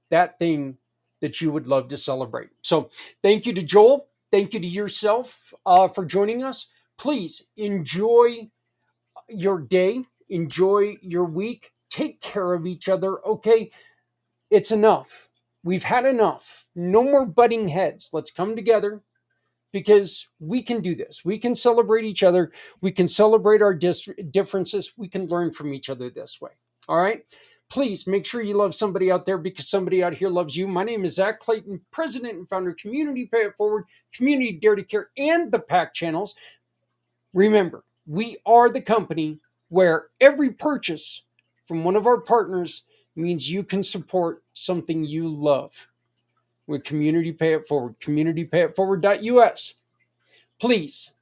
that thing that you would love to celebrate? So thank you to Joel. Thank you to yourself for joining us. Please enjoy your day. Enjoy your week. Take care of each other, okay? It's enough. We've had enough. No more butting heads. Let's come together, because we can do this. We can celebrate each other. We can celebrate our differences. We can learn from each other this way. All right? Please make sure you love somebody out there, because somebody out here loves you. My name is Zak Clayton, president and founder of Community Pay It Forward, Community Dare to Care, and the PAC channels. Remember, we are the company where every purchase from one of our partners means you can support something you love. With Community Pay It Forward, communitypayitforward.us. Please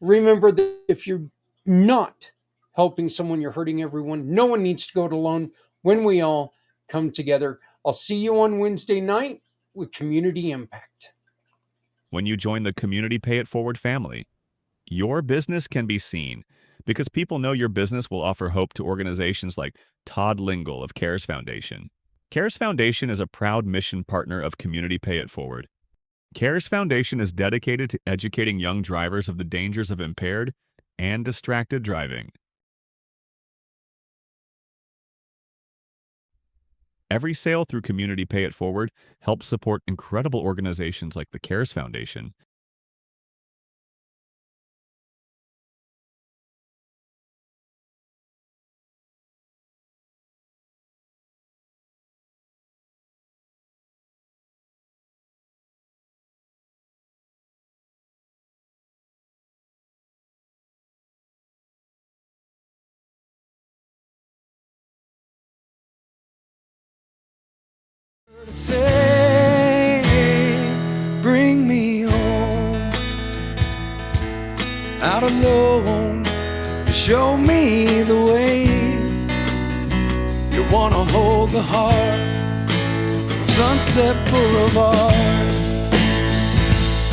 remember that if you're not helping someone, you're hurting everyone. No one needs to go it alone when we all come together. I'll see you on Wednesday night with Community Impact. When you join the Community Pay It Forward family, your business can be seen, because people know your business will offer hope to organizations like Todd Lingle of CARES Foundation. CARES Foundation is a proud mission partner of Community Pay It Forward. CARES Foundation is dedicated to educating young drivers of the dangers of impaired and distracted driving. Every sale through Community Pay It Forward helps support incredible organizations like the CARES Foundation. Say, bring me home, out alone, to show me the way. You wanna hold the heart of Sunset Boulevard.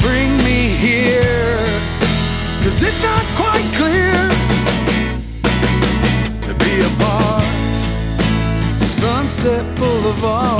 Bring me here, 'cause it's not quite clear to be a part of Sunset Boulevard.